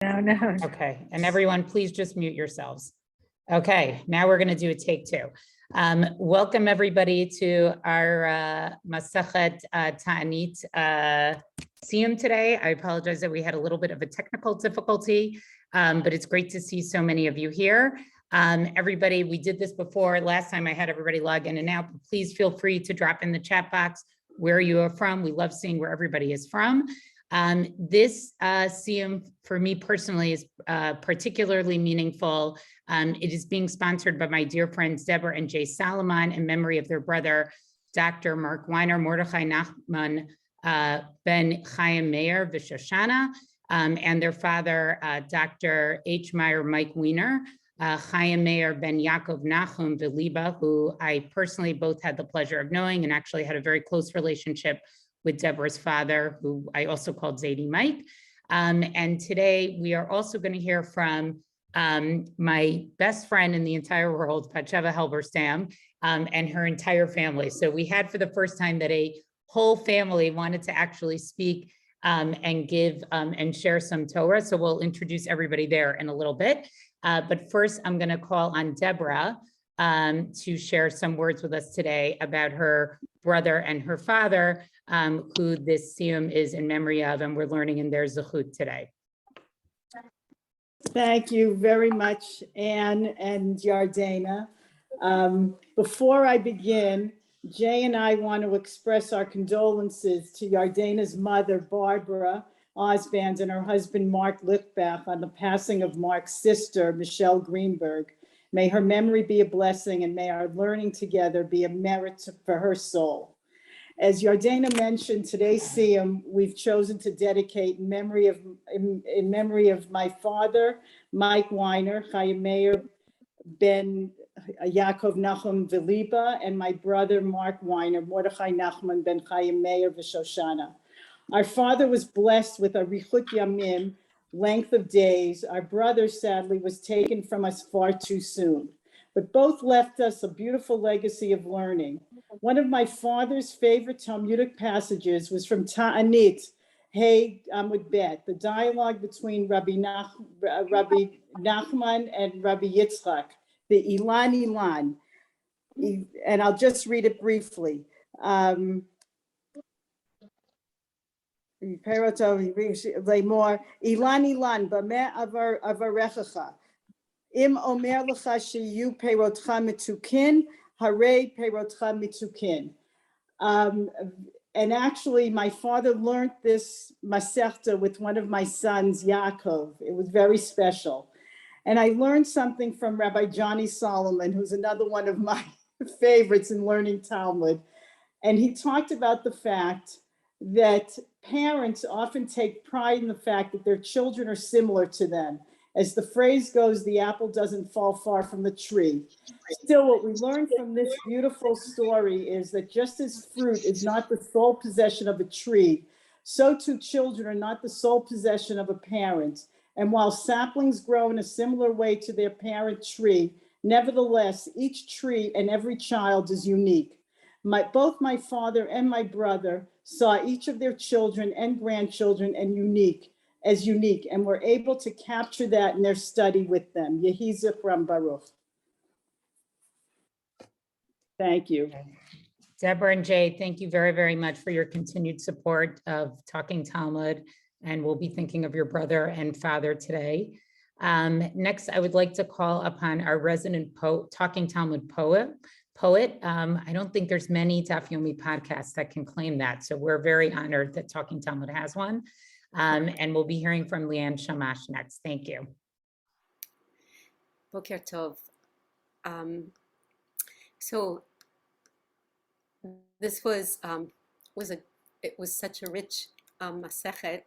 No. Okay, and everyone, please just mute yourselves. Okay, now we're going to do a take two. Welcome everybody to our Masechet Ta'anit Siyum today. I apologize that we had a little bit of a technical difficulty, but it's great to see so many of you here. Everybody, we did this before. Last time I had everybody log in and out, but please feel free to drop in the chat box where you are from. We love seeing where everybody is from. This Siyum for me personally is particularly meaningful. It is being sponsored by my dear friends Deborah and Jay Salomon in memory of their brother, Dr. Mark Weiner, Mordechai Nachman ben Chaim Meir V'Shoshana, and their father, Dr. H. Meyer Mike Weiner, Chaim Meir ben Yaakov Nachum V'Liba, who I personally both had the pleasure of knowing and actually had a very close relationship with Deborah's father, who I also called Zadie Mike. And today we are also going to hear from my best friend in the entire world, Patsheva Halberstam, and her entire family. So we had for the first time that a whole family wanted to actually speak and give and share some Torah. So we'll introduce everybody there in a little bit. But first, I'm going to call on Deborah to share some words with us today about her brother and her father, who this Siyum is in memory of, and we're learning in their Zechut today. Thank you very much, Anne and Yardena. Before I begin, Jay and I want to express our condolences to Yardena's mother, Barbara Osband, and her husband, Mark Lichtbach, on the passing of Mark's sister, Michelle Greenberg. May her memory be a blessing, and may our learning together be a merit for her soul. As Yardena mentioned, today's Siyum we've chosen to dedicate in memory of my father, Mike Weiner, Chaim Meir ben Yaakov Nachum V'Liba, and my brother, Mark Weiner, Mordechai Nachman ben Chaim Meir V'Shoshana. Our father was blessed with a Richut Yamim, length of days. Our brother, sadly, was taken from us far too soon, but both left us a beautiful legacy of learning. One of my father's favorite Talmudic passages was from Ta'anit, Hey Amud Bet, the dialogue between Rabbi Nachman and Rabbi Yitzchak, the Ilan Ilan. And I'll just read it briefly. Ilan Ilan, Bameh Avarechacha. Im Omer Lecha Sheyu Peirotcha Mitukin, Hare Peirotcha Mitukin. And actually, my father learned this Masechta with one of my sons, Yaakov. It was very special. And I learned something from Rabbi Johnny Solomon, who's another one of my favorites in learning Talmud. And he talked about the fact that parents often take pride in the fact that their children are similar to them. As the phrase goes, the apple doesn't fall far from the tree. Still, what we learn from this beautiful story is that just as fruit is not the sole possession of a tree, so too children are not the sole possession of a parent. And while saplings grow in a similar way to their parent tree, nevertheless, each tree and every child is unique. Both my father and my brother saw each of their children and grandchildren as unique, and were able to capture that in their study with them. Yehi Zichram Baruch. Thank you. Deborah and Jay, thank you very, very much for your continued support of Talking Talmud, and we'll be thinking of your brother and father today. Next, I would like to call upon our resident Talking Talmud poet. I don't think there's many Daf Yomi podcasts that can claim that, so we're very honored that Talking Talmud has one. And we'll be hearing from Leanne Shamash next. Thank you. Boker Tov. So this was such a rich Masechet,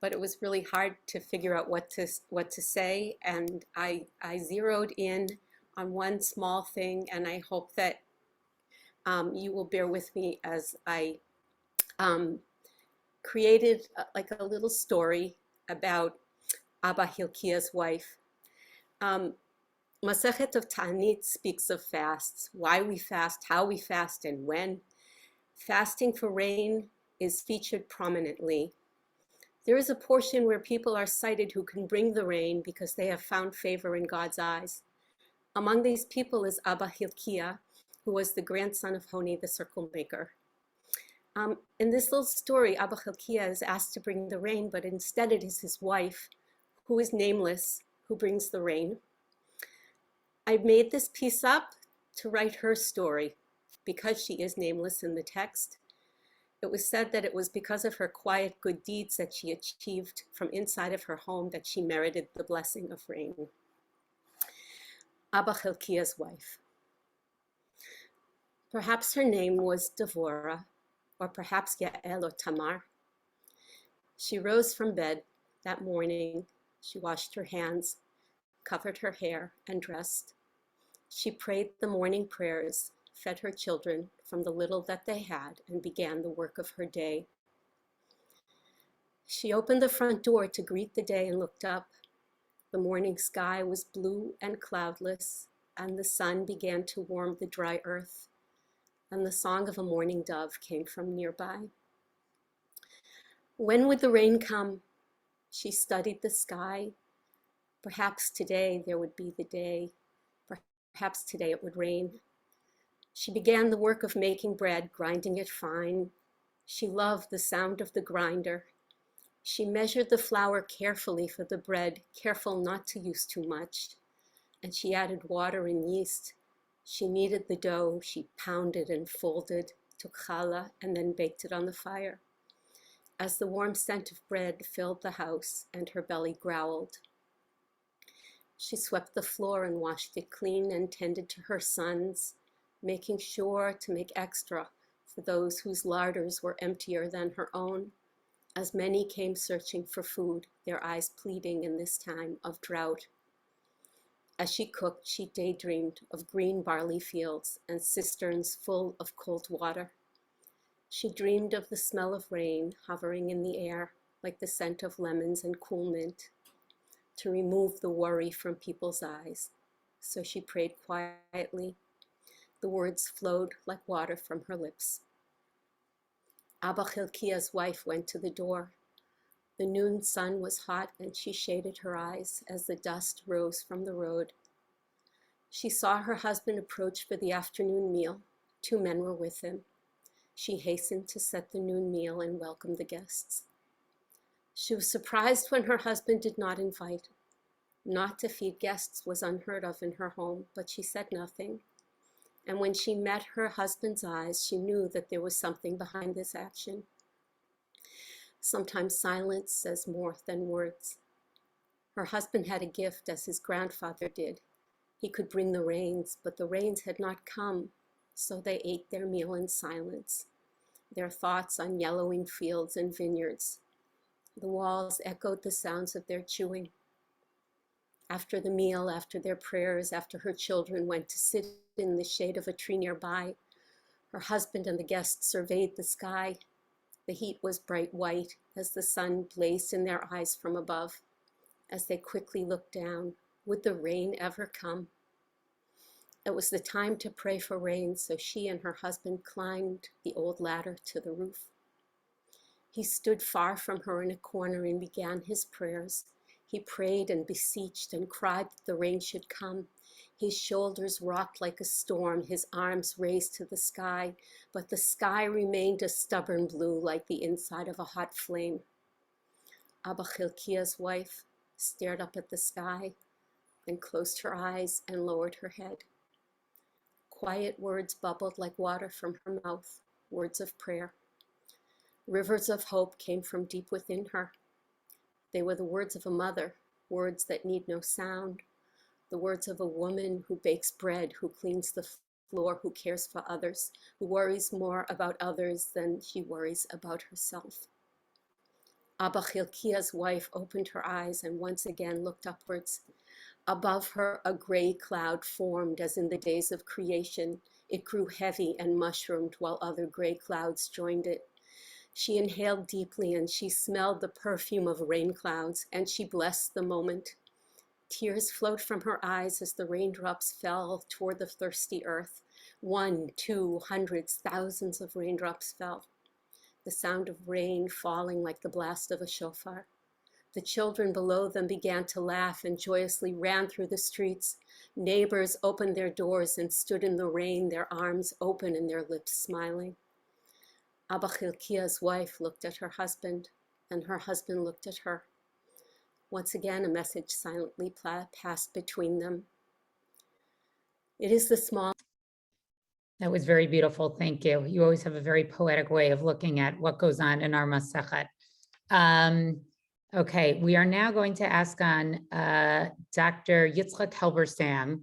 but it was really hard to figure out what to say, and I zeroed in on one small thing, and I hope that you will bear with me as I created like a little story about Abba Hilkiah's wife. Masechet of Ta'anit speaks of fasts, why we fast, how we fast, and when. Fasting for rain is featured prominently. There is a portion where people are cited who can bring the rain because they have found favor in God's eyes. Among these people is Abba Hilkiah, who was the grandson of Honi, the circle maker. In this little story, Abba Hilkiah is asked to bring the rain, but instead it is his wife, who is nameless, who brings the rain. I made this piece up to write her story because she is nameless in the text. It was said that it was because of her quiet good deeds that she achieved from inside of her home that she merited the blessing of rain. Abba Hilkiah's wife. Perhaps her name was Devorah, or perhaps Yael or Tamar. She rose from bed that morning. She washed her hands, covered her hair, and dressed. She prayed the morning prayers, fed her children from the little that they had, and began the work of her day. She opened the front door to greet the day and looked up. The morning sky was blue and cloudless, and the sun began to warm the dry earth, and the song of a mourning dove came from nearby. When would the rain come? She studied the sky. Perhaps today there would be the day. Perhaps today it would rain. She began the work of making bread, grinding it fine. She loved the sound of the grinder. She measured the flour carefully for the bread, careful not to use too much. And she added water and yeast. She kneaded the dough, she pounded and folded, took challah, and then baked it on the fire. As the warm scent of bread filled the house and her belly growled, she swept the floor and washed it clean and tended to her sons, making sure to make extra for those whose larders were emptier than her own, as many came searching for food, their eyes pleading in this time of drought. As she cooked, she daydreamed of green barley fields and cisterns full of cold water. She dreamed of the smell of rain hovering in the air like the scent of lemons and cool mint, to remove the worry from people's eyes. So she prayed quietly. The words flowed like water from her lips. Abba Hilkiah's wife went to the door. The noon sun was hot and she shaded her eyes as the dust rose from the road. She saw her husband approach for the afternoon meal. 2 men were with him. She hastened to set the noon meal and welcome the guests. She was surprised when her husband did not invite. Not to feed guests was unheard of in her home, but she said nothing. And when she met her husband's eyes, she knew that there was something behind this action. Sometimes silence says more than words. Her husband had a gift, as his grandfather did. He could bring the rains, but the rains had not come, so they ate their meal in silence, their thoughts on yellowing fields and vineyards. The walls echoed the sounds of their chewing. After the meal, after their prayers, after her children went to sit in the shade of a tree nearby, her husband and the guests surveyed the sky. The heat was bright white as the sun blazed in their eyes from above. As they quickly looked down, would the rain ever come? It was the time to pray for rain, so she and her husband climbed the old ladder to the roof. He stood far from her in a corner and began his prayers. He prayed and beseeched and cried that the rain should come. His shoulders rocked like a storm, his arms raised to the sky, but the sky remained a stubborn blue like the inside of a hot flame. Abba Hilkiah's wife stared up at the sky, then closed her eyes and lowered her head. Quiet words bubbled like water from her mouth, words of prayer. Rivers of hope came from deep within her. They were the words of a mother, words that need no sound, the words of a woman who bakes bread, who cleans the floor, who cares for others, who worries more about others than she worries about herself. Abba Hilkiah's wife opened her eyes and once again looked upwards. Above her, a gray cloud formed as in the days of creation. It grew heavy and mushroomed while other gray clouds joined it. She inhaled deeply and she smelled the perfume of rain clouds, and she blessed the moment. Tears flowed from her eyes as the raindrops fell toward the thirsty earth. 1, 2, hundreds, thousands of raindrops fell. the sound of rain falling like the blast of a shofar. The children below them began to laugh and joyously ran through the streets. Neighbors opened their doors and stood in the rain, their arms open and their lips smiling. Abba Chilkiah's wife looked at her husband, and her husband looked at her. Once again, a message silently passed between them. It is the small. That was very beautiful. Thank you. You always have a very poetic way of looking at what goes on in our Masechet. Okay, we are now going to ask on Dr. Yitzchak Halberstam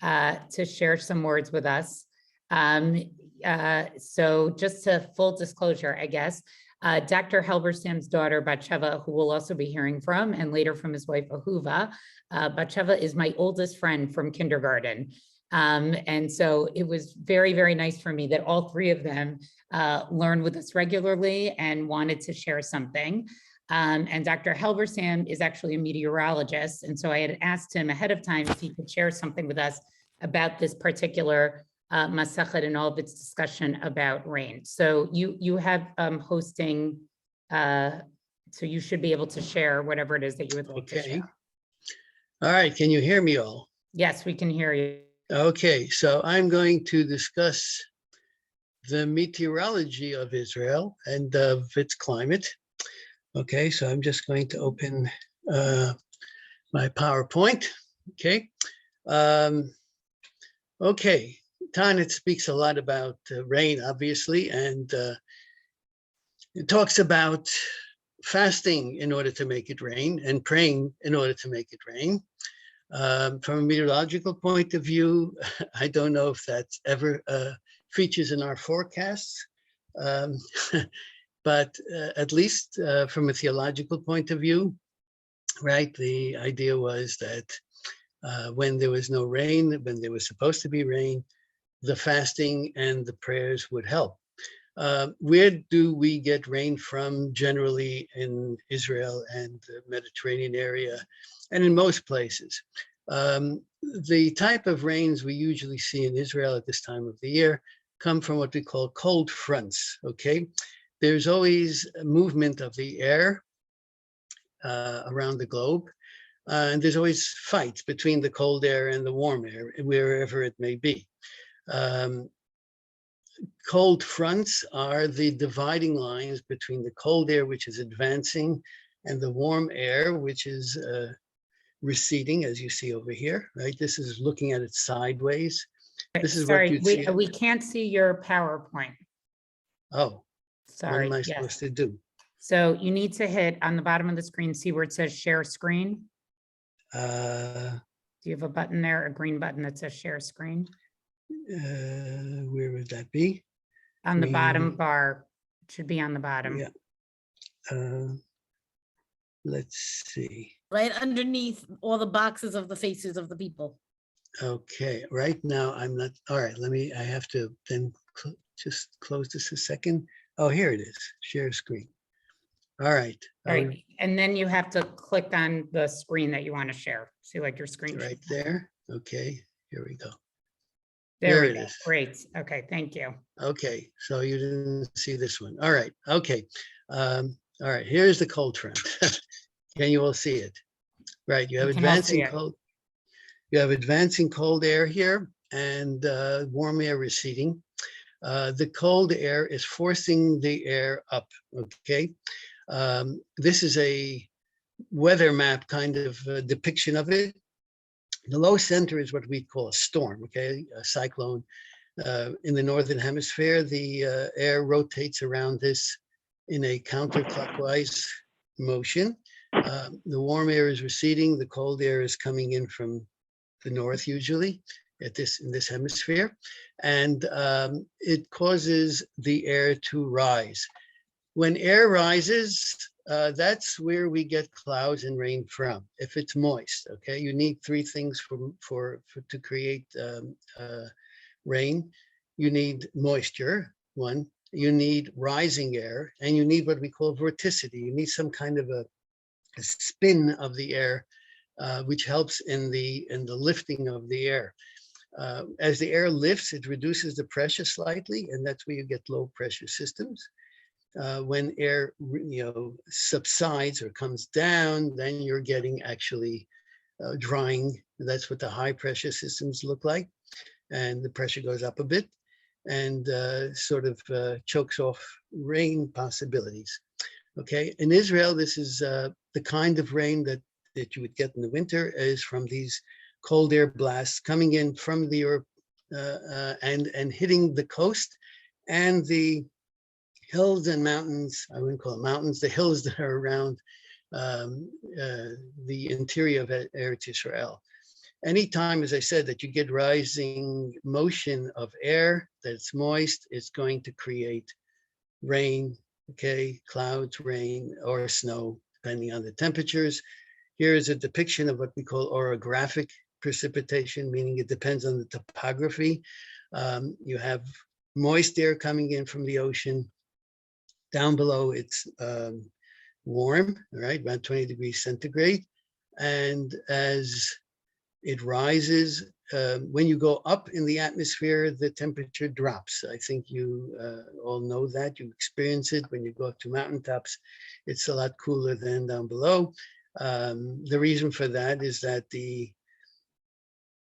to share some words with us. So just to full disclosure, I guess, Dr. Halberstam's daughter, Batsheva, who we'll also be hearing from, and later from his wife, Ahuva. Batsheva is my oldest friend from kindergarten. And so it was very, very nice for me that all three of them learned with us regularly and wanted to share something. And Dr. Halberstam is actually a meteorologist. And so I had asked him ahead of time if he could share something with us about this particular Masechet and all of its discussion about rain. So you have hosting, so you should be able to share whatever it is that you would like to share. All right, can you hear me all? Yes, we can hear you. Okay, so I'm going to discuss the meteorology of Israel and of its climate. Okay, so I'm just going to open my PowerPoint. Okay. Okay, Tanit speaks a lot about rain, obviously, and it talks about fasting in order to make it rain and praying in order to make it rain. From a meteorological point of view, I don't know if that's ever features in our forecasts, but at least from a theological point of view, right, the idea was that when there was no rain, when there was supposed to be rain, the fasting and the prayers would help. Where do we get rain from generally in Israel and the Mediterranean area and in most places? The type of rains we usually see in Israel at this time of the year come from what we call cold fronts, okay? There's always a movement of the air around the globe, and there's always fights between the cold air and the warm air, wherever it may be. Cold fronts are the dividing lines between the cold air, which is advancing, and the warm air, which is receding, as you see over here, right? This is looking at it sideways. This is Sorry, what you'd see. we can't see your PowerPoint. Oh, Sorry. what am I yes. supposed to do? So you need to hit on the bottom of the screen, see where it says share screen. Do you have a button there, a green button that says share screen? Where would that be? On the bottom bar, it should be on the bottom. Yeah. Let's see. Right underneath all the boxes of the faces of the people. Okay, right now I'm not, all right, I have to then just close this a second. Oh, here it is, share screen. All right. All right, and then you have to click on the screen that you want to share. See, like your screen. Right there. Okay, here we go. There we it go. is. Great. Okay, thank you. Okay, so you didn't see this one. All right, okay. All right, here's the cold front. Can you all see it? Right, you have advancing cold. You have advancing cold air here and warm air receding. The cold air is forcing the air up, okay? This is a weather map kind of depiction of it. The low center is what we call a storm, okay, a cyclone. In the Northern Hemisphere, the air rotates around this in a counterclockwise motion. The warm air is receding, the cold air is coming in from the north usually in this hemisphere, and it causes the air to rise. When air rises, that's where we get clouds and rain from. If it's moist, okay, you need three things to create rain. You need moisture, one. You need rising air, and you need what we call vorticity. You need some kind of a spin of the air, which helps in the lifting of the air. As the air lifts, it reduces the pressure slightly, and that's where you get low pressure systems. when air, subsides or comes down, then you're getting actually drying. That's what the high pressure systems look like. And the pressure goes up a bit and sort of chokes off rain possibilities. Okay, in Israel, this is the kind of rain that you would get in the winter is from these cold air blasts coming in from the Europe and hitting the coast and the hills and mountains. I wouldn't call it mountains, the hills that are around the interior of Eretz Israel. Anytime, as I said, that you get rising motion of air that's moist, it's going to create rain, okay, clouds, rain, or snow, depending on the temperatures. Here is a depiction of what we call orographic precipitation, meaning it depends on the topography. You have moist air coming in from the ocean. Down below, it's warm, right, about 20 degrees centigrade. And as it rises, when you go up in the atmosphere, the temperature drops. I think you all know that. You experience it when you go up to mountaintops. It's a lot cooler than down below. The reason for that is that the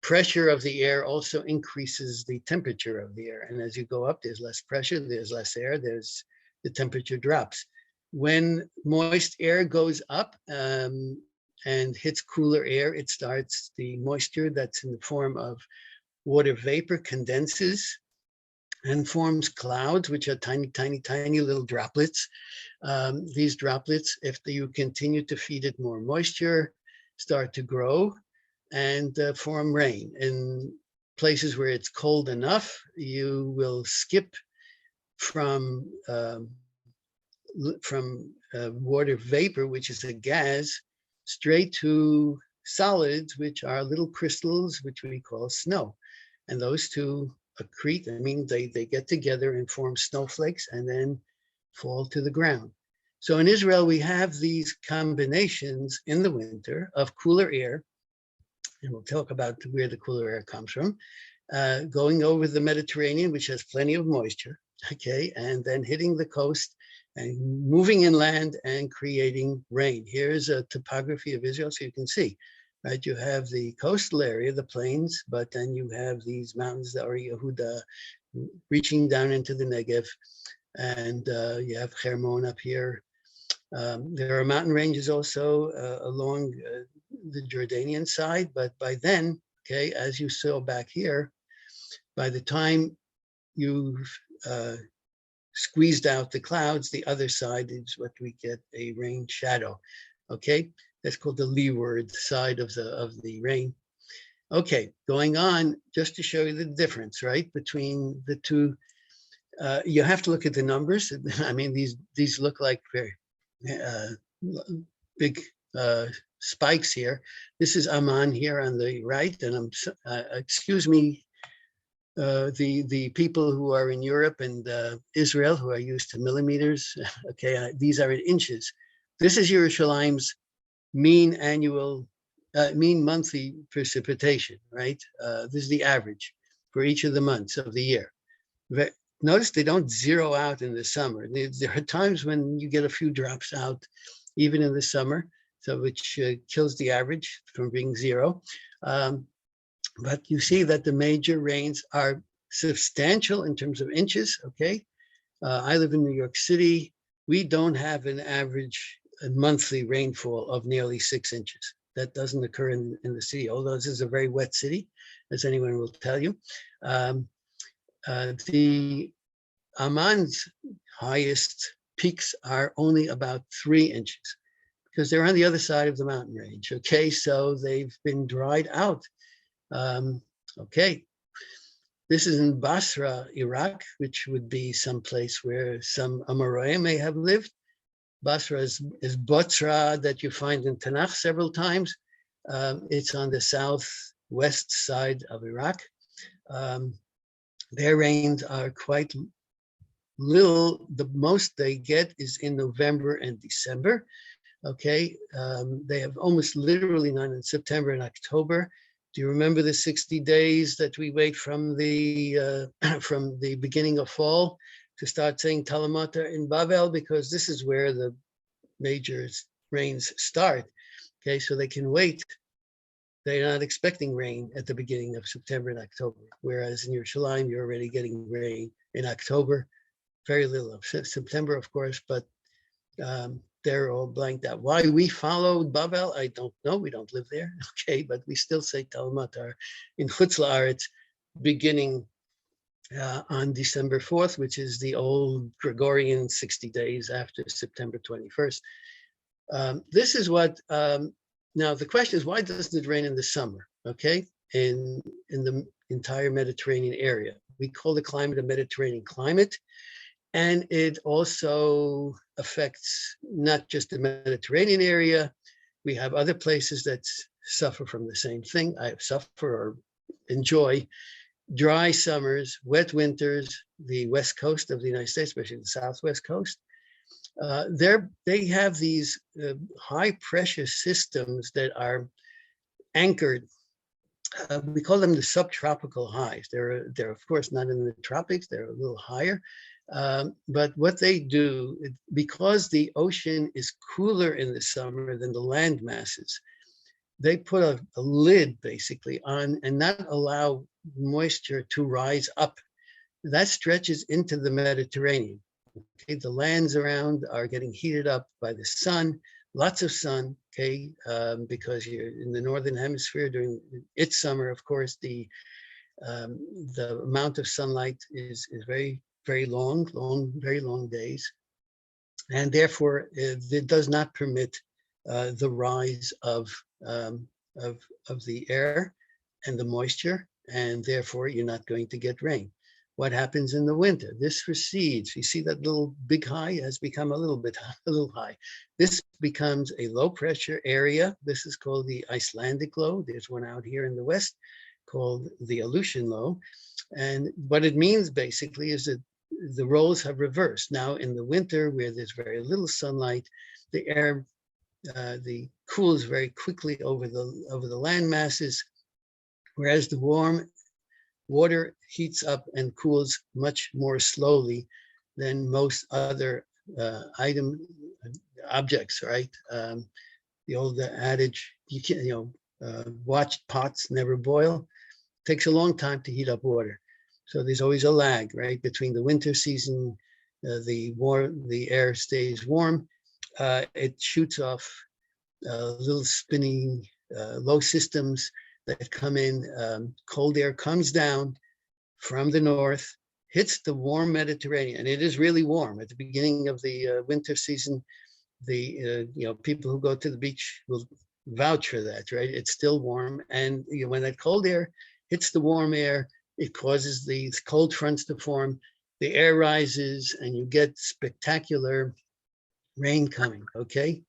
pressure of the air also increases the temperature of the air. And as you go up, there's less pressure, there's less air, the temperature drops. When moist air goes up and hits cooler air, it starts, the moisture that's in the form of water vapor condenses and forms clouds, which are tiny, tiny, tiny little droplets. These droplets, if you continue to feed it more moisture, start to grow and form rain. In places where it's cold enough, you will skip from water vapor, which is a gas, straight to solids, which are little crystals, which we call snow. And those two accrete, I mean, they get together and form snowflakes and then fall to the ground. So in Israel, we have these combinations in the winter of cooler air, and we'll talk about where the cooler air comes from, going over the Mediterranean, which has plenty of moisture, okay, and then hitting the coast and moving inland and creating rain. Here's a topography of Israel so you can see, right? You have the coastal area, the plains, but then you have these mountains, the Or Yehuda, reaching down into the Negev, and you have Hermon up here. There are mountain ranges also along the Jordanian side, but by then, okay, as you saw back here, by the time you've squeezed out the clouds, the other side is what we get a rain shadow. Okay, that's called the leeward side of the rain. Okay, going on, just to show you the difference, right, between the two. You have to look at the numbers. I mean, these look like very big spikes here. This is Amman here on the right, and excuse me, the people who are in Europe and Israel who are used to millimeters. Okay, these are in inches. This is Yerushalayim's mean monthly precipitation, right? This is the average for each of the months of the year. Notice they don't zero out in the summer. There are times when you get a few drops out, even in the summer, so which kills the average from being zero. But you see that the major rains are substantial in terms of inches, okay? I live in New York City. We don't have an average monthly rainfall of nearly 6 inches. That doesn't occur in the city, although this is a very wet city, as anyone will tell you. The Amman's highest peaks are only about 3 inches because they're on the other side of the mountain range, okay? So they've been dried out. Okay, this is in Basra, Iraq, which would be someplace where some Amoraim may have lived. Basra is Botzra that you find in Tanakh several times. It's on the southwest side of Iraq. Their rains are quite little. The most they get is in November and December. Okay, they have almost literally none in September and October. Do you remember the 60 days that we wait from the beginning of fall to start saying Talamata in Bavel, because this is where the major rains start. Okay, so they can wait. They're not expecting rain at the beginning of September and October, whereas in Yerushalayim, you're already getting rain in October, very little of September, of course, but they're all blanked out. Why we followed Bavel, I don't know. We don't live there, okay, but we still say Talmatar in Chutz La'aretz, beginning on December 4th, which is the old Gregorian 60 days after September 21st. This is what, now the question is, why doesn't it rain in the summer, okay, in the entire Mediterranean area? We call the climate a Mediterranean climate, and it also affects not just the Mediterranean area. We have other places that suffer from the same thing. I suffer or enjoy dry summers, wet winters, the west coast of the United States, especially the southwest coast. They have these high pressure systems that are anchored. We call them the subtropical highs. They're of course not in the tropics, they're a little higher. But what they do, because the ocean is cooler in the summer than the land masses, they put a lid basically on and not allow moisture to rise up. That stretches into the Mediterranean. Okay, the lands around are getting heated up by the sun, lots of sun, okay, because you're in the northern hemisphere during its summer, of course, the amount of sunlight is very, very long, very long days. And therefore, it does not permit the rise of the air and the moisture, and therefore you're not going to get rain. What happens in the winter? This recedes. You see that little big high has become a little high. This becomes a low pressure area. This is called the Icelandic low. There's one out here in the west called the Aleutian low. And what it means basically is that the roles have reversed. Now in the winter, where there's very little sunlight, the air cools very quickly over the land masses, whereas the warm water heats up and cools much more slowly than most other objects, right? The old adage, you can't, watch pots never boil. It takes a long time to heat up water. So there's always a lag, right? Between the winter season, the air stays warm. It shoots off little spinning low systems that come in. Cold air comes down from the north, hits the warm Mediterranean, and it is really warm. At the beginning of the winter season, the people who go to the beach will vouch for that, right? It's still warm, and when that cold air hits the warm air, it causes these cold fronts to form. The air rises, and you get spectacular rain coming. Okay.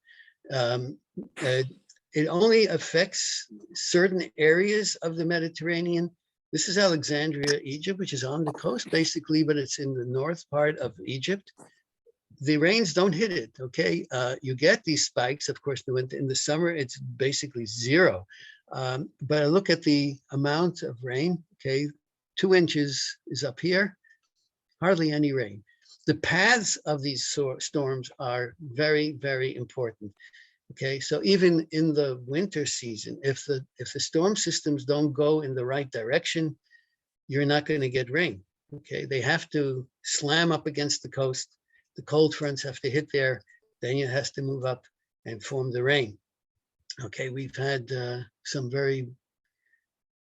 It only affects certain areas of the Mediterranean. This is Alexandria, Egypt, which is on the coast basically, but it's in the north part of Egypt. The rains don't hit it, okay? You get these spikes, of course, in the summer, it's basically zero. But I look at the amount of rain, okay? 2 inches is up here, hardly any rain. The paths of these storms are very, very important. Okay, so even in the winter season, if the storm systems don't go in the right direction, you're not going to get rain. Okay, they have to slam up against the coast. The cold fronts have to hit there, then it has to move up and form the rain. Okay, we've had some very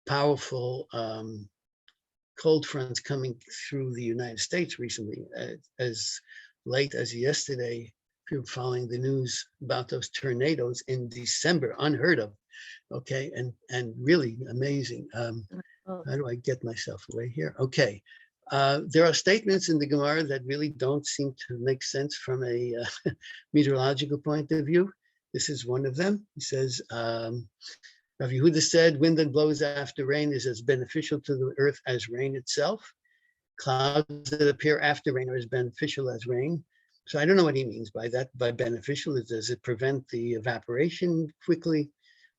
powerful cold fronts coming through the United States recently, as late as yesterday. If you're following the news about those tornadoes in December, unheard of, okay, and really amazing. How do I get myself away here? Okay, there are statements in the Gemara that really don't seem to make sense from a meteorological point of view. This is one of them. He says, Rav Yehuda said, wind that blows after rain is as beneficial to the earth as rain itself. Clouds that appear after rain are as beneficial as rain. So I don't know what he means by that, by beneficial. Does it prevent the evaporation quickly?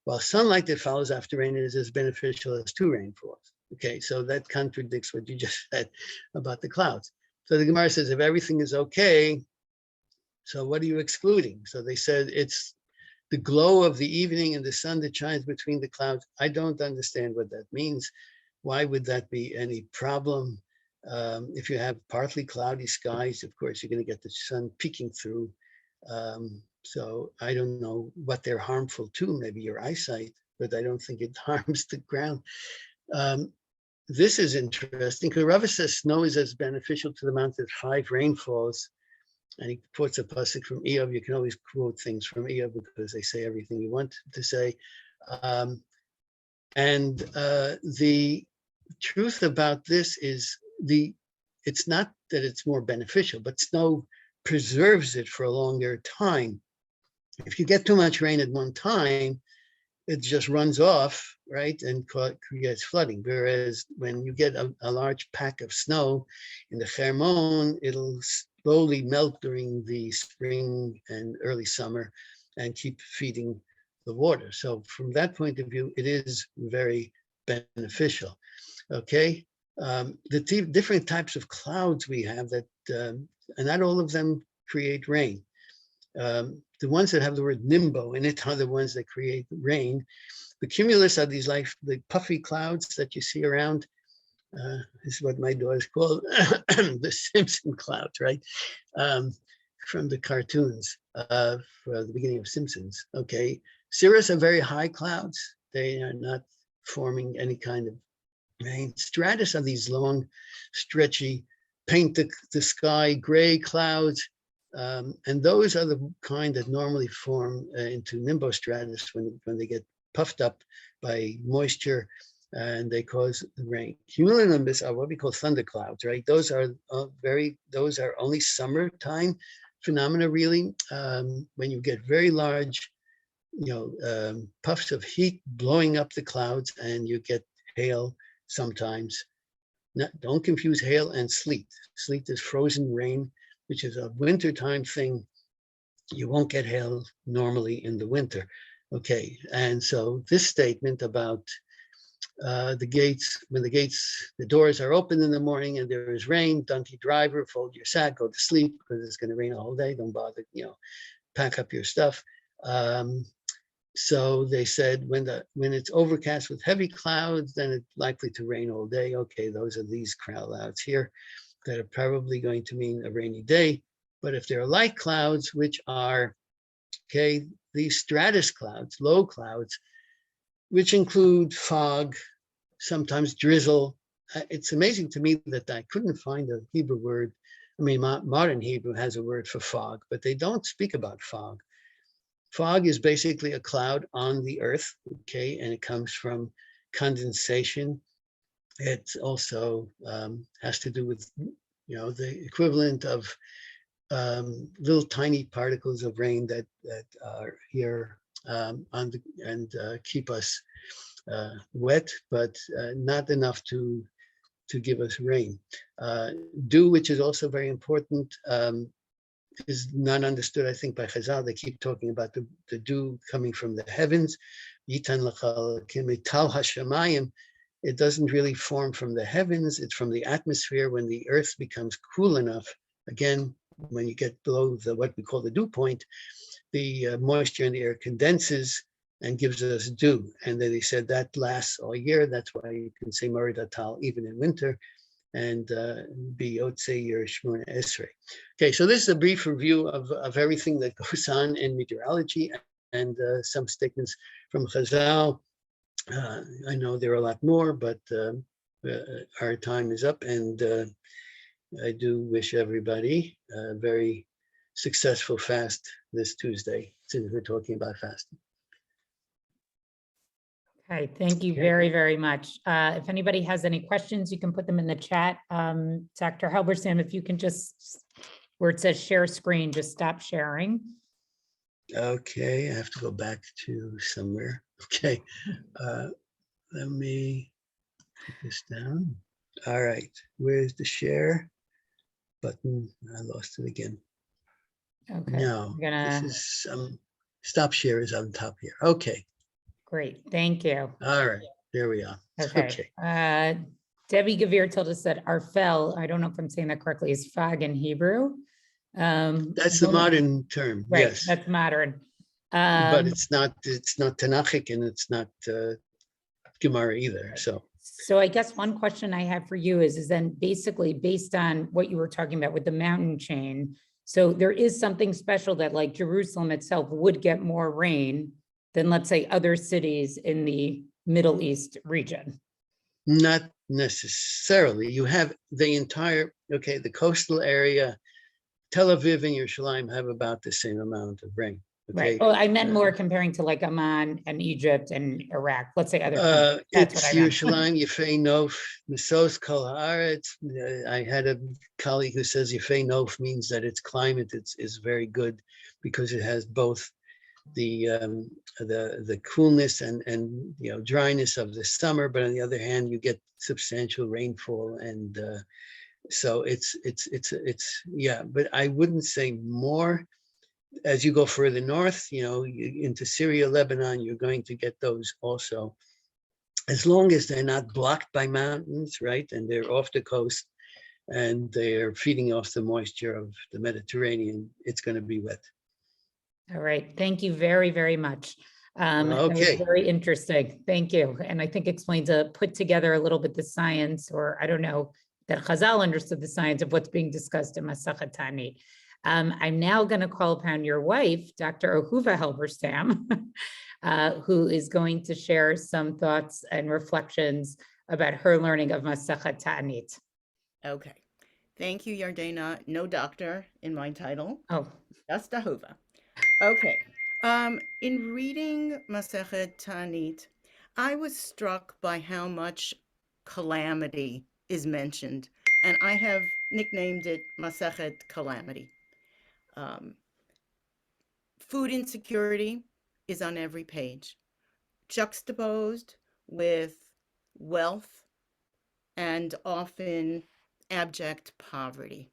While sunlight that follows after rain is as beneficial as 2 rainfalls. Okay, so that contradicts what you just said about the clouds. So the Gemara says, if everything is okay, so what are you excluding? So they said it's the glow of the evening and the sun that shines between the clouds. I don't understand what that means. Why would that be any problem? If you have partly cloudy skies, of course, you're going to get the sun peeking through. So I don't know what they're harmful to, maybe your eyesight, but I don't think it harms the ground. This is interesting because Rava says snow is as beneficial to the mountain as 5 rainfalls. And he quotes a pasuk from Eov. You can always quote things from Eov because they say everything you want to say. The truth about this is it's not that it's more beneficial, but snow preserves it for a longer time. If you get too much rain at one time, it just runs off, right, and creates flooding. Whereas when you get a large pack of snow in the Hermon, it'll slowly melt during the spring and early summer and keep feeding the water. So from that point of view, it is very beneficial. Okay, the different types of clouds we have that, and not all of them create rain. The ones that have the word nimbo in it are the ones that create rain. The cumulus are these like the puffy clouds that you see around. This is what my daughters call the Simpson clouds, right? From the cartoons for the beginning of Simpsons. Okay, cirrus are very high clouds. They are not forming any kind of rain. Stratus are these long, stretchy, paint the sky gray clouds. And those are the kind that normally form into nimbostratus when they get puffed up by moisture and they cause rain. Cumulonimbus are what we call thunderclouds, right? Those are only summertime phenomena, really. When you get very large, puffs of heat blowing up the clouds, and you get hail sometimes. Don't confuse hail and sleet. Sleet is frozen rain, which is a wintertime thing. You won't get hail normally in the winter. Okay, and so this statement about the gates, when the doors are open in the morning and there is rain, donkey driver, fold your sack, go to sleep because it's going to rain a whole day. Don't bother, pack up your stuff. So they said when it's overcast with heavy clouds, then it's likely to rain all day. Okay, those are these clouds here that are probably going to mean a rainy day. But if there are light clouds, which are, okay, these stratus clouds, low clouds, which include fog, sometimes drizzle. It's amazing to me that I couldn't find a Hebrew word. I mean, modern Hebrew has a word for fog, but they don't speak about fog. Fog is basically a cloud on the earth, okay, and it comes from condensation. It also has to do with, the equivalent of little tiny particles of rain that are here keep us wet, but not enough to give us rain. Dew, which is also very important, is not understood, I think, by Chazal. They keep talking about the dew coming from the heavens. Yitan l'chal kimital hashamayim. It doesn't really form from the heavens. It's from the atmosphere. When the earth becomes cool enough, again, when you get below what we call the dew point, the moisture in the air condenses and gives us dew. And then they said that lasts all year. That's why you can say Morid Atal even in winter, and be Yotze Yer Shmona Esrei. Okay, so this is a brief review of everything that goes on in meteorology and some statements from Chazal. I know there are a lot more, but our time is up, and I do wish everybody a very successful fast this Tuesday, since we're talking about fasting. Okay, thank you very, very much. If anybody has any questions, you can put them in the chat. Dr. Halberstam, if you can just, where it says share screen, just stop sharing. Okay, I have to go back to somewhere. Okay, let me put this down. All right, where's the share button? I lost it again. Okay. No, this is stop share is on top here. Okay. Great, thank you. All right, there we are. Okay. Debbie Gavir told us that arfel, I don't know if I'm saying that correctly, is fag in Hebrew. That's the modern term, Right, yes. that's modern. But it's not Tanachic and it's not Gemara either, so. So I guess one question I have for you is then basically based on what you were talking about with the mountain chain. So there is something special that like Jerusalem itself would get more rain than let's say other cities in the Middle East region. Not necessarily. You have the entire, okay, the coastal area, Tel Aviv and Yerushalayim have about the same amount of rain. Okay. Right. Well, I meant more comparing to like Oman and Egypt and Iraq. Let's say other countries. That's what It's I meant. Yerushalayim, Yefei Nof, Misos Kol Haaretz. I had a colleague who says Yefei Nof means that its climate is very good because it has both the coolness and dryness of the summer, but on the other hand, you get substantial rainfall, and so it's yeah. But I wouldn't say more. As you go further north, into Syria, Lebanon, you're going to get those also, as long as they're not blocked by mountains, right? And they're off the coast, and they're feeding off the moisture of the Mediterranean. It's going to be wet. All right. Thank you very, very much. That was Okay. very interesting. Thank you. And I think explains put together a little bit the science, or I don't know, that Chazal understood the science of what's being discussed in Masechet Ta'anit. I'm now going to call upon your wife, Dr. Ahuva Halberstam, who is going to share some thoughts and reflections about her learning of Masechet Ta'anit. Okay. Thank you, Yardena. No doctor in my title. Oh, Just Ahuva. Okay. In reading Masechet Ta'anit, I was struck by how much calamity is mentioned, and I have nicknamed it Masechet Calamity. Food insecurity is on every page, juxtaposed with wealth and often abject poverty.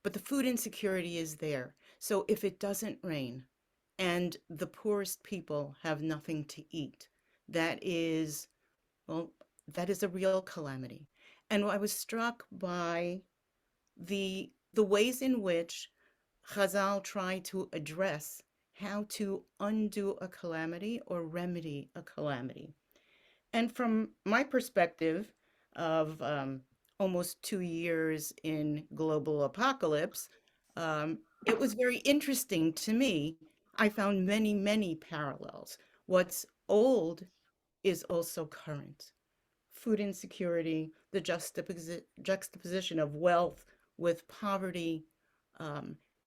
But the food insecurity is there. So if it doesn't rain and the poorest people have nothing to eat, that is a real calamity. And I was struck by the ways in which Chazal try to address how to undo a calamity or remedy a calamity. And from my perspective of almost 2 years in global apocalypse, it was very interesting to me. I found many, many parallels. What's old is also current. Food insecurity, the juxtaposition of wealth with poverty,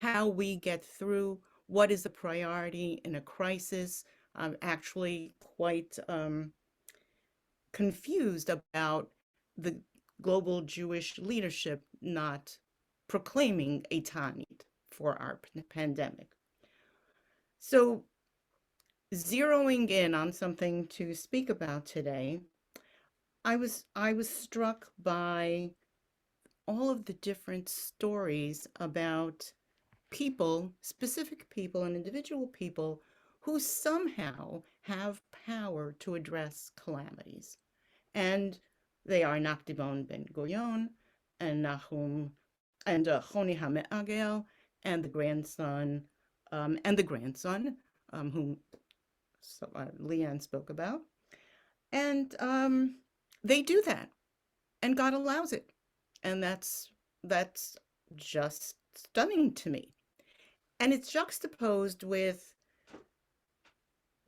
how we get through, what is a priority in a crisis. I'm actually quite confused about the global Jewish leadership not proclaiming a Ta'anit for our pandemic. So zeroing in on something to speak about today, I was struck by all of the different stories about people, specific people and individual people who somehow have power to address calamities. And they are Nakdimon ben Gurion and Nahum and Choni HaMe'agel and the grandson whom Leanne spoke about. And they do that, and God allows it. And that's just stunning to me. And it's juxtaposed with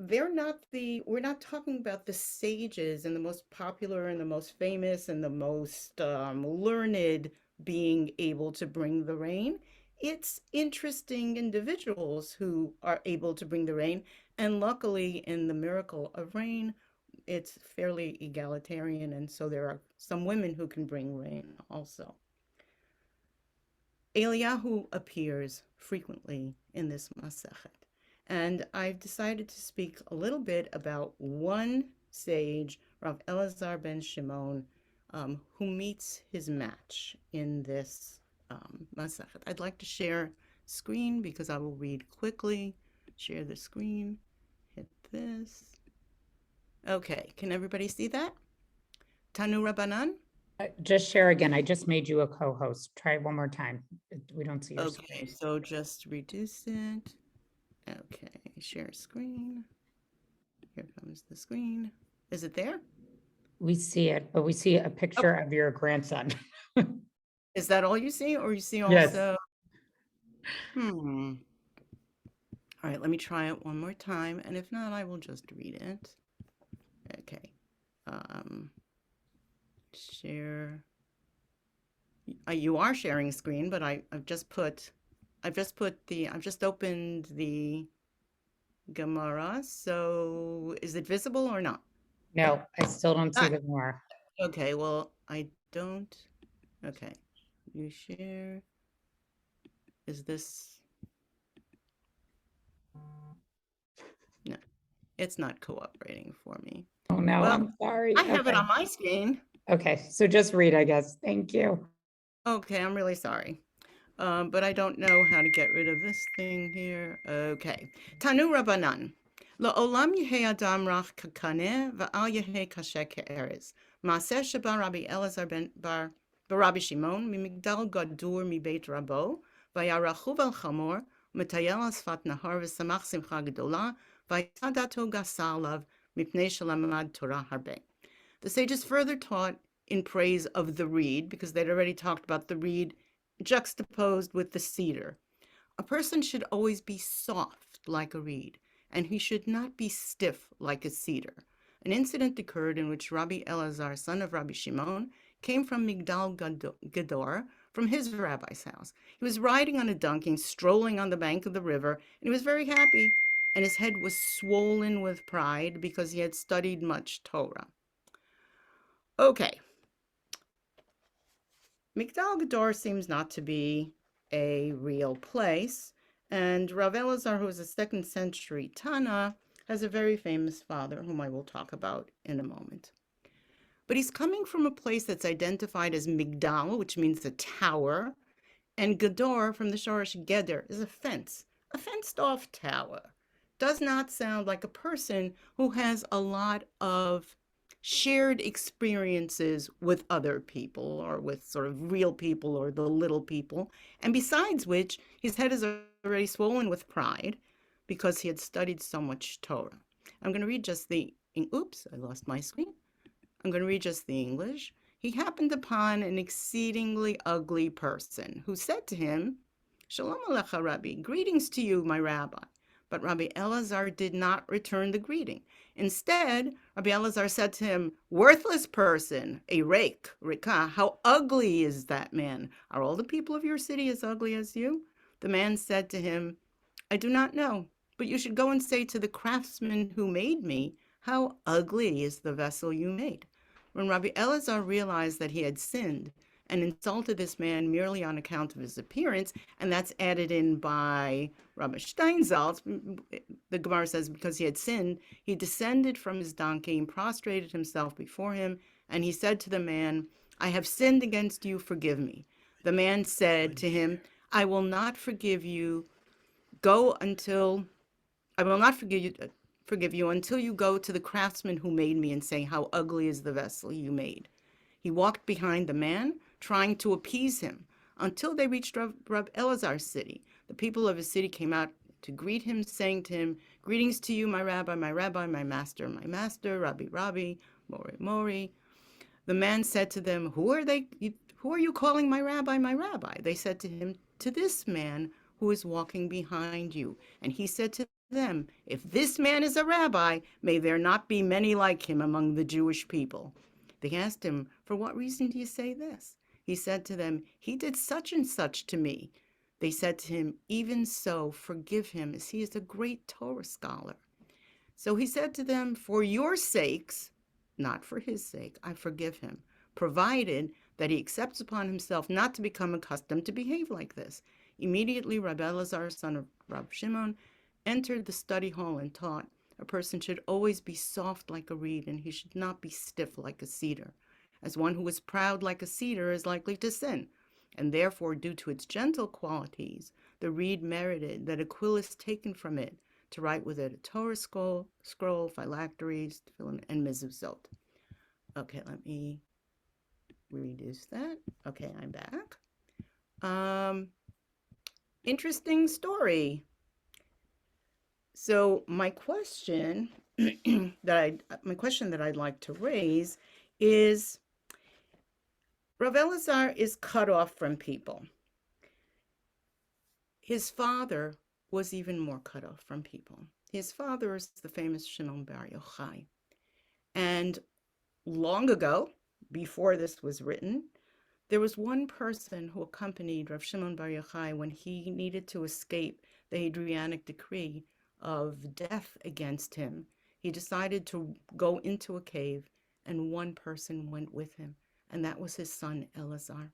we're not talking about the sages and the most popular and the most famous and the most learned being able to bring the rain. It's interesting individuals who are able to bring the rain. And luckily in the miracle of rain, it's fairly egalitarian. And so there are some women who can bring rain also. Eliyahu appears frequently in this Masechet. And I've decided to speak a little bit about one sage, Rav Elazar ben Shimon, who meets his match in this Masechet. I'd like to share screen because I will read quickly. Share the screen. Hit this. Okay, can everybody see that? Tanu Rabbanan? Just share again. I just made you a co-host. Try it one more time. We don't see your screen. Okay, so just reduce it. Okay, share screen. Here comes the screen. Is it there? We see it, but we see a picture of your grandson. Is that all you see, or you see Yes. also? All right, let me try it one more time, and if not, I will just read it. Okay. Share. You are sharing screen, but I've just opened the Gemara. So is it visible or not? No, I still don't see Ah. the more. Okay, well, I don't. Okay. You share. Is this? No, it's not cooperating for me. Oh, no, Well, I'm sorry. I have it Okay. on my screen. Okay, so just read, I guess. Thank you. Okay, I'm really sorry. But I don't know how to get rid of this thing here. Okay. Tanu Rabbanan. La'olam yehe adam rach kakane va'al yehe kashe ke'erez. Maaseh sheba Rabbi Elazar ben bar Rabbi Shimon mimigdal gadur mibeit rabo vayarachuv al chamor metayel asfat nahar v'samach simcha gedola vayadato gasalav mipnei shalamad Torah harbe. The sages further taught in praise of the reed, because they'd already talked about the reed juxtaposed with the cedar. A person should always be soft like a reed, and he should not be stiff like a cedar. An incident occurred in which Rabbi Elazar, son of Rabbi Shimon, came from Migdal Gador, from his rabbi's house. He was riding on a donkey, strolling on the bank of the river, and he was very happy, and his head was swollen with pride because he had studied much Torah. Okay. Migdal Gador seems not to be a real place, and Rav Elazar, who is a 2nd century Tana, has a very famous father, whom I will talk about in a moment. But he's coming from a place that's identified as Migdal, which means a tower, and Gador, from the Shorish Geder, is a fenced-off tower. Does not sound like a person who has a lot of shared experiences with other people, or with sort of real people, or the little people. And besides which, his head is already swollen with pride because he had studied so much Torah. I'm going to read just oops, I lost my screen. I'm going to read just the English. He happened upon an exceedingly ugly person who said to him, Shalom Alecha, Rabbi, greetings to you, my rabbi. But Rabbi Elazar did not return the greeting. Instead, Rabbi Elazar said to him, worthless person, a rake, rika, how ugly is that man? Are all the people of your city as ugly as you? The man said to him, I do not know, but you should go and say to the craftsman who made me, how ugly is the vessel you made. When Rabbi Elazar realized that he had sinned and insulted this man merely on account of his appearance, and that's added in by Rabbi Steinsaltz, the Gemara says, because he had sinned, he descended from his donkey and prostrated himself before him, and he said to the man, I have sinned against you, forgive me. The man said to him, I will not forgive you until you go to the craftsman who made me and say, how ugly is the vessel you made. He walked behind the man, trying to appease him, until they reached Rab Elazar's city. The people of his city came out to greet him, saying to him, greetings to you, my rabbi, my master, Rabbi, Mori, Mori. The man said to them, who are you calling my rabbi, my rabbi? They said to him, to this man who is walking behind you. And he said to them, if this man is a rabbi, may there not be many like him among the Jewish people. They asked him, for what reason do you say this? He said to them, he did such and such to me. They said to him, even so, forgive him, as he is a great Torah scholar. So he said to them, for your sakes, not for his sake, I forgive him, provided that he accepts upon himself not to become accustomed to behave like this. Immediately, Rabbi Elazar, son of Rabbi Shimon, entered the study hall and taught, a person should always be soft like a reed, and he should not be stiff like a cedar, as one who is proud like a cedar is likely to sin. And therefore, due to its gentle qualities, the reed merited that a quill is taken from it to write with it a Torah scroll, phylacteries, tefillin, and mezuzot. Okay, let me reduce that. Okay, I'm back. Interesting story. So my question that I'd like to raise is, Rav Elazar is cut off from people. His father was even more cut off from people. His father is the famous Shimon Bar Yochai. And long ago, before this was written, there was one person who accompanied Rav Shimon Bar Yochai when he needed to escape the Hadrianic decree of death against him. He decided to go into a cave, and one person went with him, and that was his son Elazar.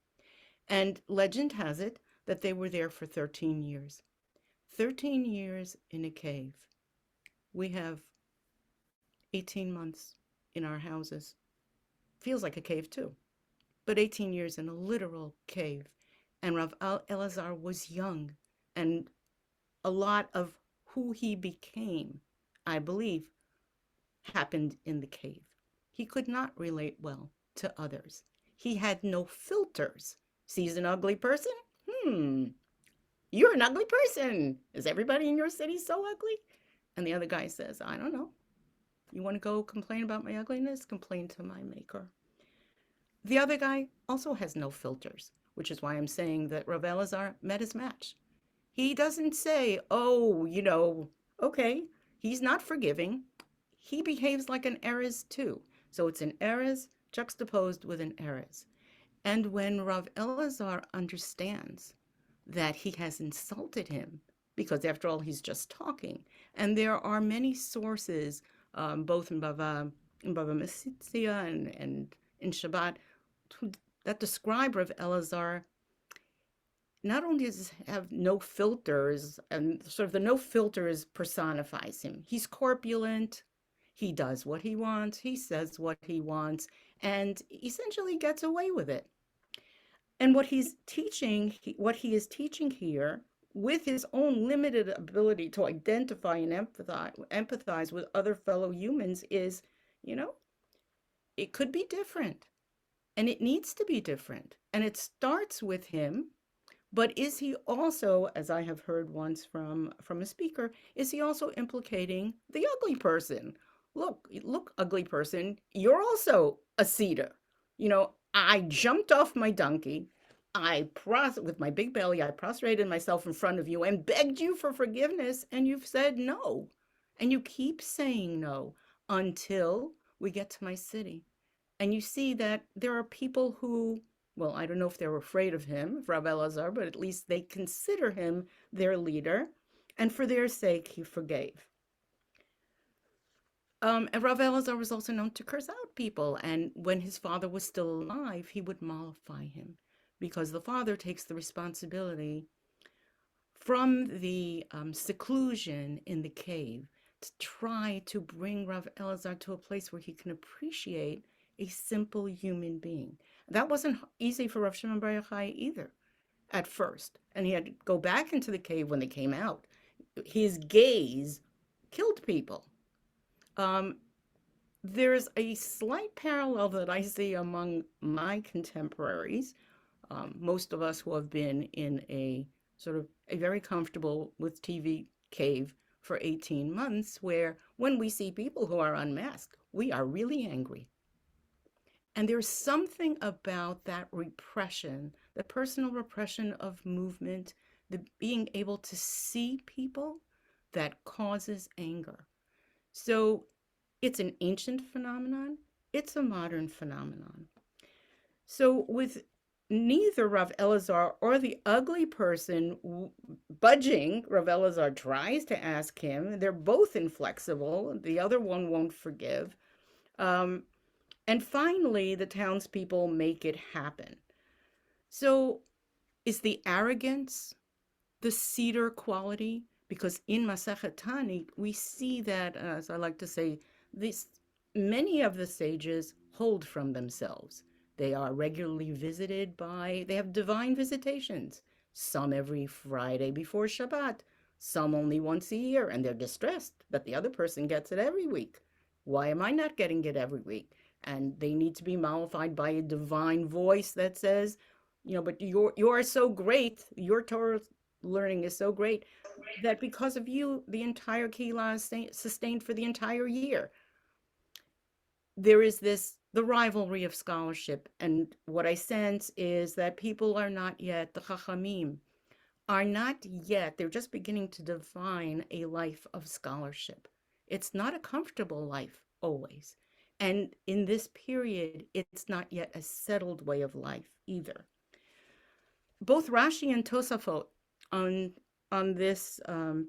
And legend has it that they were there for 13 years. 13 years in a cave. We have 18 months in our houses. Feels like a cave too, but 18 years in a literal cave. And Rav Elazar was young, and a lot of who he became, I believe, happened in the cave. He could not relate well to others. He had no filters. Sees an ugly person? You're an ugly person. Is everybody in your city so ugly? And the other guy says, I don't know. You want to go complain about my ugliness? Complain to my maker. The other guy also has no filters, which is why I'm saying that Rav Elazar met his match. He doesn't say, oh, okay, he's not forgiving. He behaves like an Erez too. So it's an Erez juxtaposed with an Erez. And when Rav Elazar understands that he has insulted him, because after all, he's just talking, and there are many sources, both in Bava Metzia and in Shabbat, that describe Rav Elazar. Not only does he have no filters, and sort of the no filters personifies him. He's corpulent. He does what he wants. He says what he wants, and essentially gets away with it. And what he is teaching here, with his own limited ability to identify and empathize with other fellow humans, is, it could be different, and it needs to be different. And it starts with him. But is he also, as I have heard once from a speaker, is he also implicating the ugly person? Look, ugly person, you're also a cedar. I jumped off my donkey. With my big belly, I prostrated myself in front of you and begged you for forgiveness, and you've said no. And you keep saying no until we get to my city. And you see that there are people who, well, I don't know if they're afraid of him, Rav Elazar, but at least they consider him their leader, and for their sake, he forgave. And Rav Elazar was also known to curse out people, and when his father was still alive, he would mollify him, because the father takes the responsibility from the seclusion in the cave to try to bring Rav Elazar to a place where he can appreciate a simple human being. That wasn't easy for Rav Shimon Bar Yochai either at first. And he had to go back into the cave when they came out. His gaze killed people. There's a slight parallel that I see among my contemporaries, most of us who have been in a sort of a very comfortable with TV cave for 18 months, where when we see people who are unmasked, we are really angry. And there's something about that repression, the personal repression of movement, the being able to see people, that causes anger. So it's an ancient phenomenon. It's a modern phenomenon. So with neither Rav Elazar or the ugly person budging, Rav Elazar tries to ask him. They're both inflexible. The other one won't forgive. And finally, the townspeople make it happen. So is the arrogance the cedar quality? Because in Masechet Ta'anit, we see that, as I like to say, many of the sages hold from themselves. They are regularly visited they have divine visitations, some every Friday before Shabbat, some only once a year, and they're distressed that the other person gets it every week. Why am I not getting it every week? and they need to be mollified by a divine voice that says, but you're so great, your Torah learning is so great that because of you, the entire Kehillah is sustained for the entire year. There is the rivalry of scholarship, and what I sense is that people are not yet, the Chachamim are not yet, they're just beginning to define a life of scholarship. It's not a comfortable life always. And in this period, it's not yet a settled way of life either. Both Rashi and Tosafot on this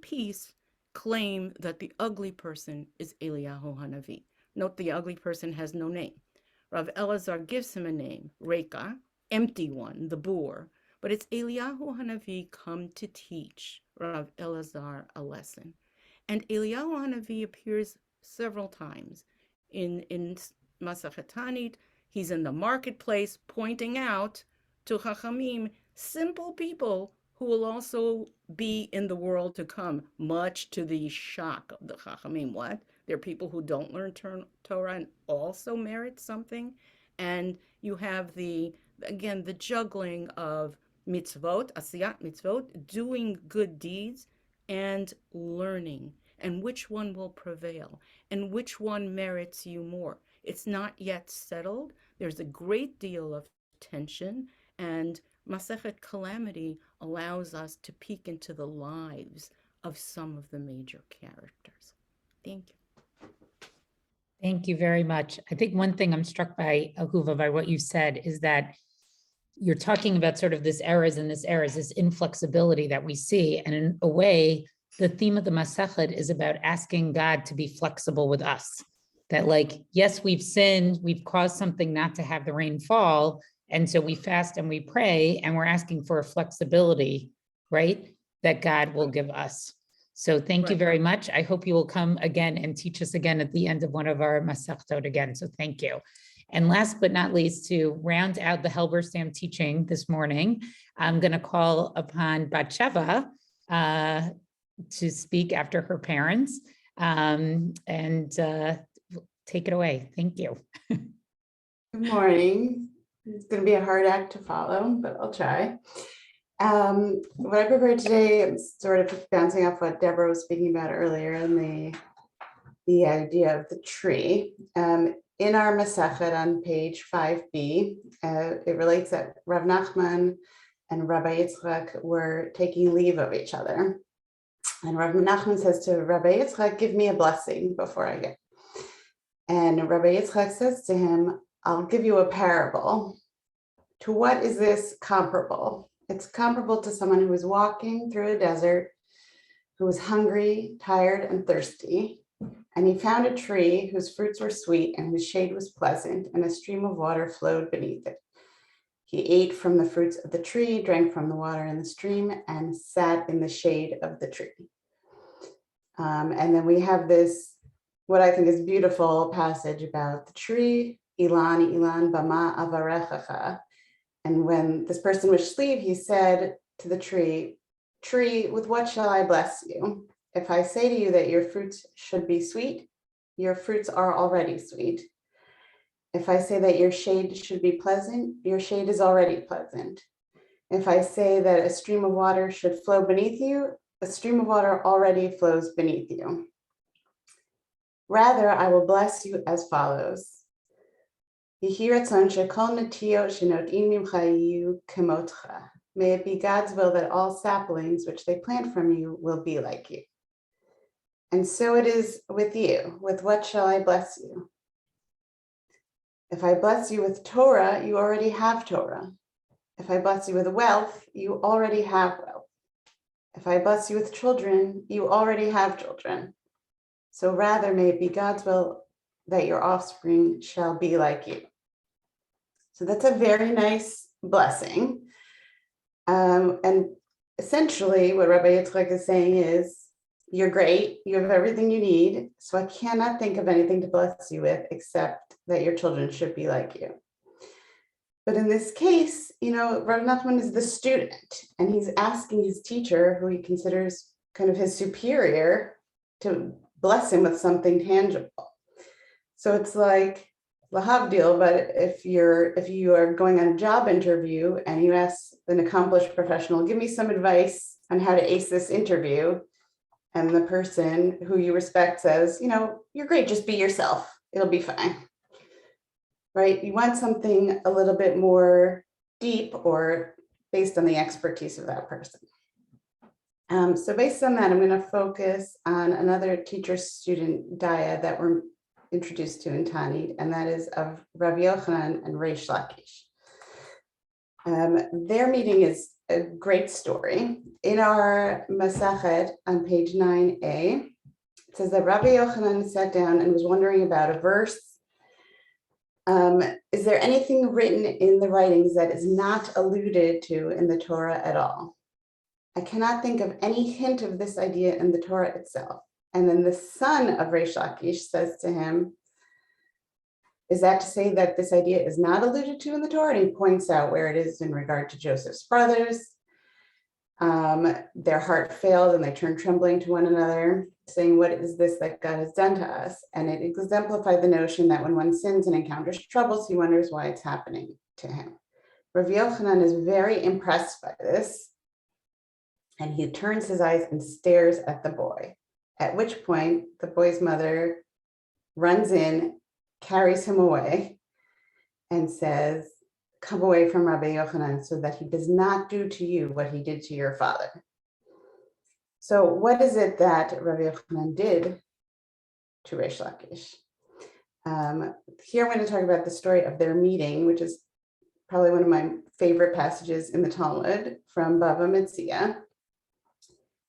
piece claim that the ugly person is Eliyahu Hanavi. Note the ugly person has no name. Rav Elazar gives him a name, Reka, empty one, the boor, but it's Eliyahu Hanavi come to teach Rav Elazar a lesson. And Eliyahu Hanavi appears several times in Masechet Tanit. He's in the marketplace pointing out to Chachamim, simple people who will also be in the world to come, much to the shock of the Chachamim. What? There are people who don't learn Torah and also merit something. And you have the juggling of mitzvot, asiyat mitzvot, doing good deeds and learning, and which one will prevail and which one merits you more. It's not yet settled. There's a great deal of tension, and Masechet Calamity allows us to peek into the lives of some of the major characters. Thank you. Thank you very much. I think one thing I'm struck by, Ahuva, by what you said, is that you're talking about sort of this inflexibility that we see. And in a way, the theme of the Masechet is about asking God to be flexible with us. That like, yes, we've sinned, we've caused something not to have the rain fall. And so we fast and we pray, and we're asking for a flexibility, right, that God will give us. So thank you very much. I hope you will come again and teach us again at the end of one of our Masechtot again. So thank you. And last but not least, to round out the Halberstam teaching this morning, I'm going to call upon Batsheva to speak after her parents, and take it away. Thank you. Good morning. It's going to be a hard act to follow, but I'll try. What I prepared today, I'm sort of bouncing off what Deborah was speaking about earlier, and the idea of the tree. In our Masechet on page 5b, it relates that Rav Nachman and Rabbi Yitzchak were taking leave of each other. And Rav Nachman says to Rabbi Yitzchak, give me a blessing before I go. And Rabbi Yitzchak says to him, I'll give you a parable. To what is this comparable? It's comparable to someone who was walking through a desert, who was hungry, tired, and thirsty. And he found a tree whose fruits were sweet and whose shade was pleasant, and a stream of water flowed beneath it. He ate from the fruits of the tree, drank from the water in the stream, and sat in the shade of the tree. And then we have this, what I think is beautiful passage about the tree, Ilan, Ilan, Bama Avarechacha. And when this person wished leave, he said to the tree, tree, with what shall I bless you? If I say to you that your fruits should be sweet, your fruits are already sweet. If I say that your shade should be pleasant, your shade is already pleasant. If I say that a stream of water should flow beneath you, a stream of water already flows beneath you. Rather, I will bless you as follows. May it be God's will that all saplings which they plant from you will be like you. And so it is with you. With what shall I bless you? If I bless you with Torah, you already have Torah. If I bless you with wealth, you already have wealth. If I bless you with children, you already have children. So rather may it be God's will that your offspring shall be like you. So that's a very nice blessing. And essentially what Rabbi Yitzchak is saying is, you're great, you have everything you need, so I cannot think of anything to bless you with except that your children should be like you. But in this case, Rav Nachman is the student, and he's asking his teacher, who he considers kind of his superior, to bless him with something tangible. So it's like, lahavdil, but if you are going on a job interview and you ask an accomplished professional, give me some advice on how to ace this interview, and the person who you respect says, you're great, just be yourself, it'll be fine, right? You want something a little bit more deep or based on the expertise of that person. So based on that, I'm going to focus on another teacher-student daya that we're introduced to in Tanit, and that is of Rav Yochanan and Reish Lakish. Their meeting is a great story. In our Masechet on page 9a, it says that Rabbi Yochanan sat down and was wondering about a verse. Is there anything written in the writings that is not alluded to in the Torah at all? I cannot think of any hint of this idea in the Torah itself. And then the son of Reish Lakish says to him, is that to say that this idea is not alluded to in the Torah? And he points out where it is in regard to Joseph's brothers. Their heart failed and they turned trembling to one another, saying, what is this that God has done to us? And it exemplified the notion that when one sins and encounters troubles, he wonders why it's happening to him. Rav Yochanan is very impressed by this, and he turns his eyes and stares at the boy, at which point the boy's mother runs in, carries him away, and says, come away from Rabbi Yochanan so that he does not do to you what he did to your father. So what is it that Rabbi Yochanan did to Reish Lakish? Here I'm going to talk about the story of their meeting, which is probably one of my favorite passages in the Talmud from Bava Metzia.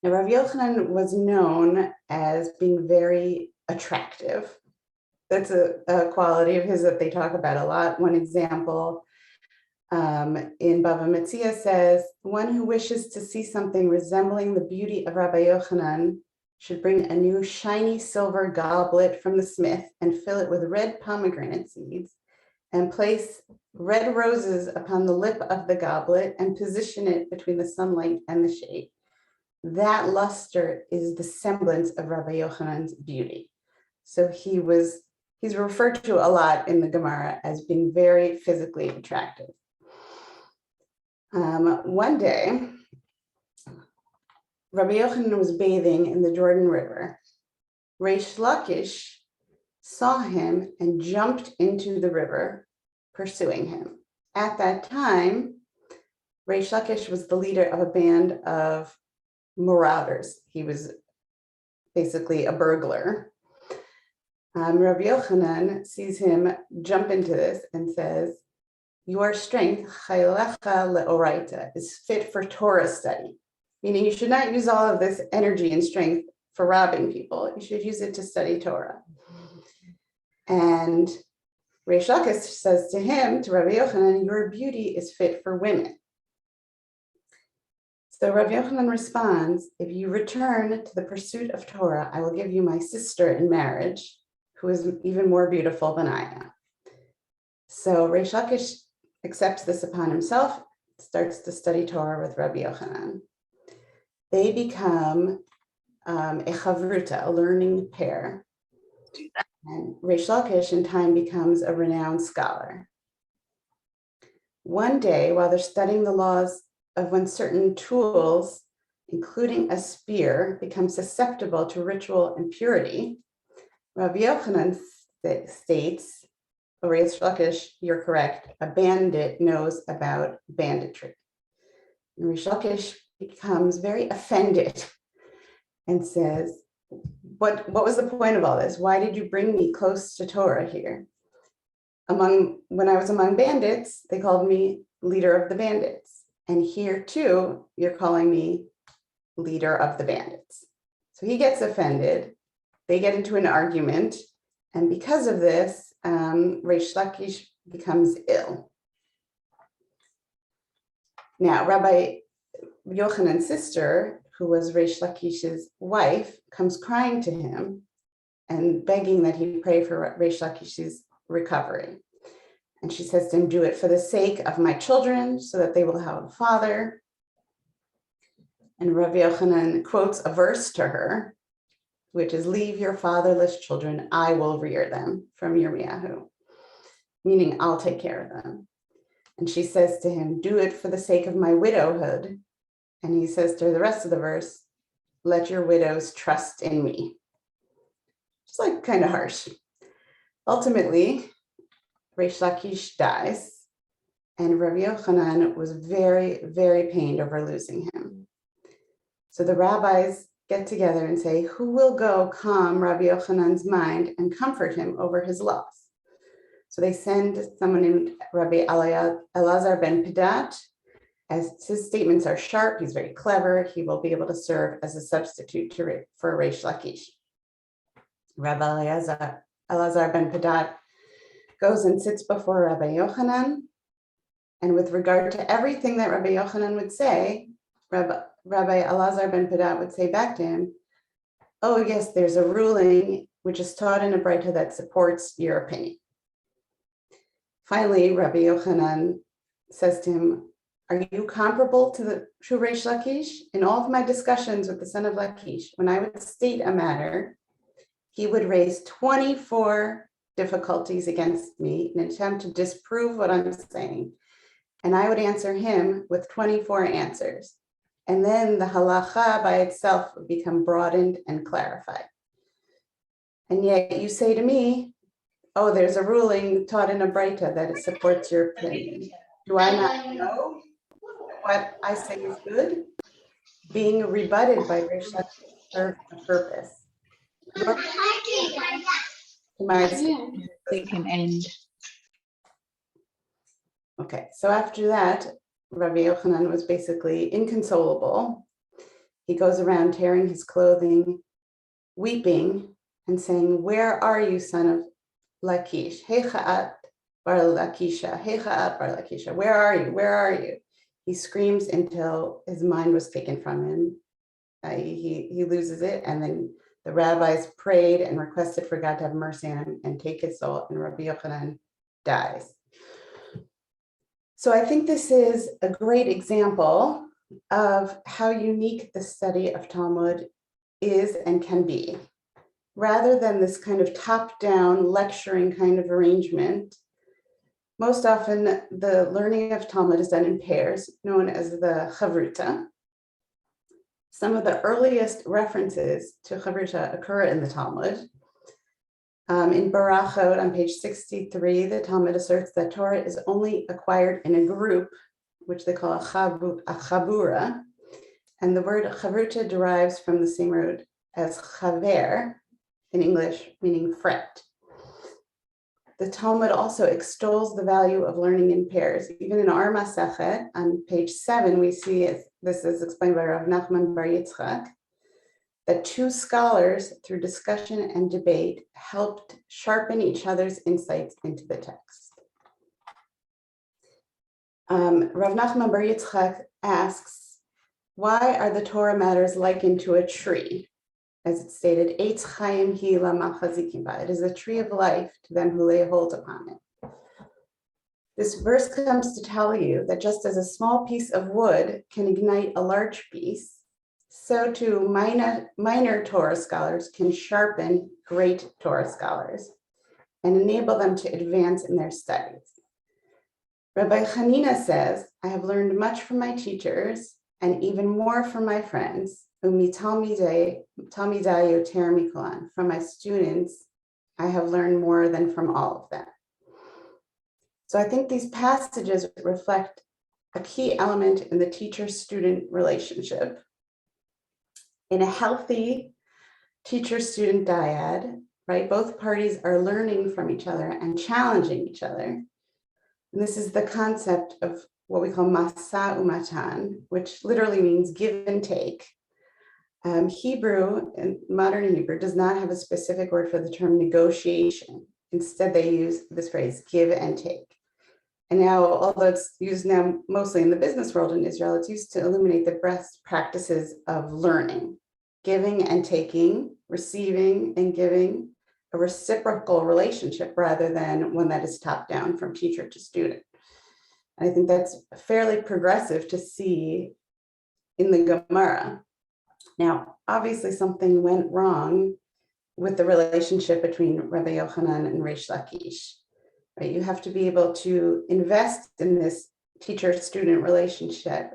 Now, Rav Yochanan was known as being very attractive. That's a quality of his that they talk about a lot. One example in Bava Metzia says, one who wishes to see something resembling the beauty of Rabbi Yochanan should bring a new shiny silver goblet from the smith and fill it with red pomegranate seeds and place red roses upon the lip of the goblet and position it between the sunlight and the shade. That luster is the semblance of Rabbi Yochanan's beauty. So he's referred to a lot in the Gemara as being very physically attractive. One day, Rabbi Yochanan was bathing in the Jordan River. Reish Lakish saw him and jumped into the river, pursuing him. At that time, Reish Lakish was the leader of a band of marauders. He was basically a burglar. Rabbi Yochanan sees him jump into this and says, your strength, chaylecha leoraita, is fit for Torah study. Meaning you should not use all of this energy and strength for robbing people. You should use it to study Torah. And Reish Lakish says to him, to Rabbi Yochanan, your beauty is fit for women. So Rabbi Yochanan responds, if you return to the pursuit of Torah, I will give you my sister in marriage, who is even more beautiful than I am. So Reish Lakish accepts this upon himself, starts to study Torah with Rabbi Yochanan. They become a chavruta, a learning pair. And Reish Lakish in time becomes a renowned scholar. One day, while they're studying the laws of when certain tools, including a spear, become susceptible to ritual impurity, Rabbi Yochanan states, Reish Lakish, you're correct, a bandit knows about banditry. And Reish Lakish becomes very offended and says, what was the point of all this? Why did you bring me close to Torah here? When I was among bandits, they called me leader of the bandits. And here too, you're calling me leader of the bandits. So he gets offended. They get into an argument. And because of this, Reish Lakish becomes ill. Now, Rabbi Yochanan's sister, who was Reish Lakish's wife, comes crying to him and begging that he pray for Reish Lakish's recovery. And she says to him, do it for the sake of my children so that they will have a father. And Rabbi Yochanan quotes a verse to her, which is, leave your fatherless children, I will rear them, from Yirmiyahu. meaning I'll take care of them. And she says to him, do it for the sake of my widowhood. And he says to her, the rest of the verse, let your widows trust in me. It's like kind of harsh. Ultimately, Reish Lakish dies, and Rabbi Yochanan was very, very pained over losing him. So the rabbis get together and say, who will go calm Rabbi Yochanan's mind and comfort him over his loss? So they send someone named Rabbi Elazar ben Pedat. As his statements are sharp, he's very clever, he will be able to serve as a substitute for Reish Lakish. Rabbi Elazar ben Pedat goes and sits before Rabbi Yochanan, and with regard to everything that Rabbi Yochanan would say, Rabbi Elazar ben Pedat would say back to him, oh yes, there's a ruling which is taught in a Braita that supports your opinion. Finally, Rabbi Yochanan says to him, are you comparable to the true Reish Lakish? In all of my discussions with the son of Lakish, when I would state a matter, he would raise 24 difficulties against me in an attempt to disprove what I'm saying. And I would answer him with 24 answers. And then the halacha by itself would become broadened and clarified. And yet you say to me, oh, there's a ruling taught in a Braita that it supports your opinion. Do I not know what I say is good? Being rebutted by Reish Lakish serves a purpose. They can end. Okay, so after that, Rabbi Yochanan was basically inconsolable. He goes around tearing his clothing, weeping, and saying, where are you, son of Lakish? Heicha'at bar Lakisha, Heicha'at bar Lakisha, where are you? Where are you? He screams until his mind was taken from him. He loses it, and then the rabbis prayed and requested for God to have mercy on him and take his soul, and Rabbi Yochanan dies. So I think this is a great example of how unique the study of Talmud is and can be. Rather than this kind of top-down lecturing kind of arrangement, most often the learning of Talmud is done in pairs, known as the chavruta. Some of the earliest references to chavruta occur in the Talmud. In Barachot on page 63, the Talmud asserts that Torah is only acquired in a group, which they call a chabura, and the word chavruta derives from the same root as chaver in English, meaning friend. The Talmud also extols the value of learning in pairs. Even in our Masechet, on page 7, we see this is explained by Rav Nachman Bar Yitzchak, that two scholars, through discussion and debate, helped sharpen each other's insights into the text. Rav Nachman Bar Yitzchak asks, why are the Torah matters likened to a tree? As it's stated, Eitz Chaim hi lamachazikim ba. It is a tree of life to them who lay hold upon it. This verse comes to tell you that just as a small piece of wood can ignite a large piece, so too minor Torah scholars can sharpen great Torah scholars and enable them to advance in their studies. Rabbi Hanina says, I have learned much from my teachers and even more from my friends. From my students, I have learned more than from all of them. So I think these passages reflect a key element in the teacher-student relationship. In a healthy teacher-student dyad, right, both parties are learning from each other and challenging each other. And this is the concept of what we call masa umatan, which literally means give and take. Hebrew, in modern Hebrew, does not have a specific word for the term negotiation. Instead, they use this phrase, give and take. And now, although it's used now mostly in the business world in Israel, it's used to illuminate the best practices of learning, giving and taking, receiving and giving, a reciprocal relationship rather than one that is top down from teacher to student. And I think that's fairly progressive to see in the Gemara. Now, obviously something went wrong with the relationship between Rabbi Yochanan and Reish Lakish. right? You have to be able to invest in this teacher-student relationship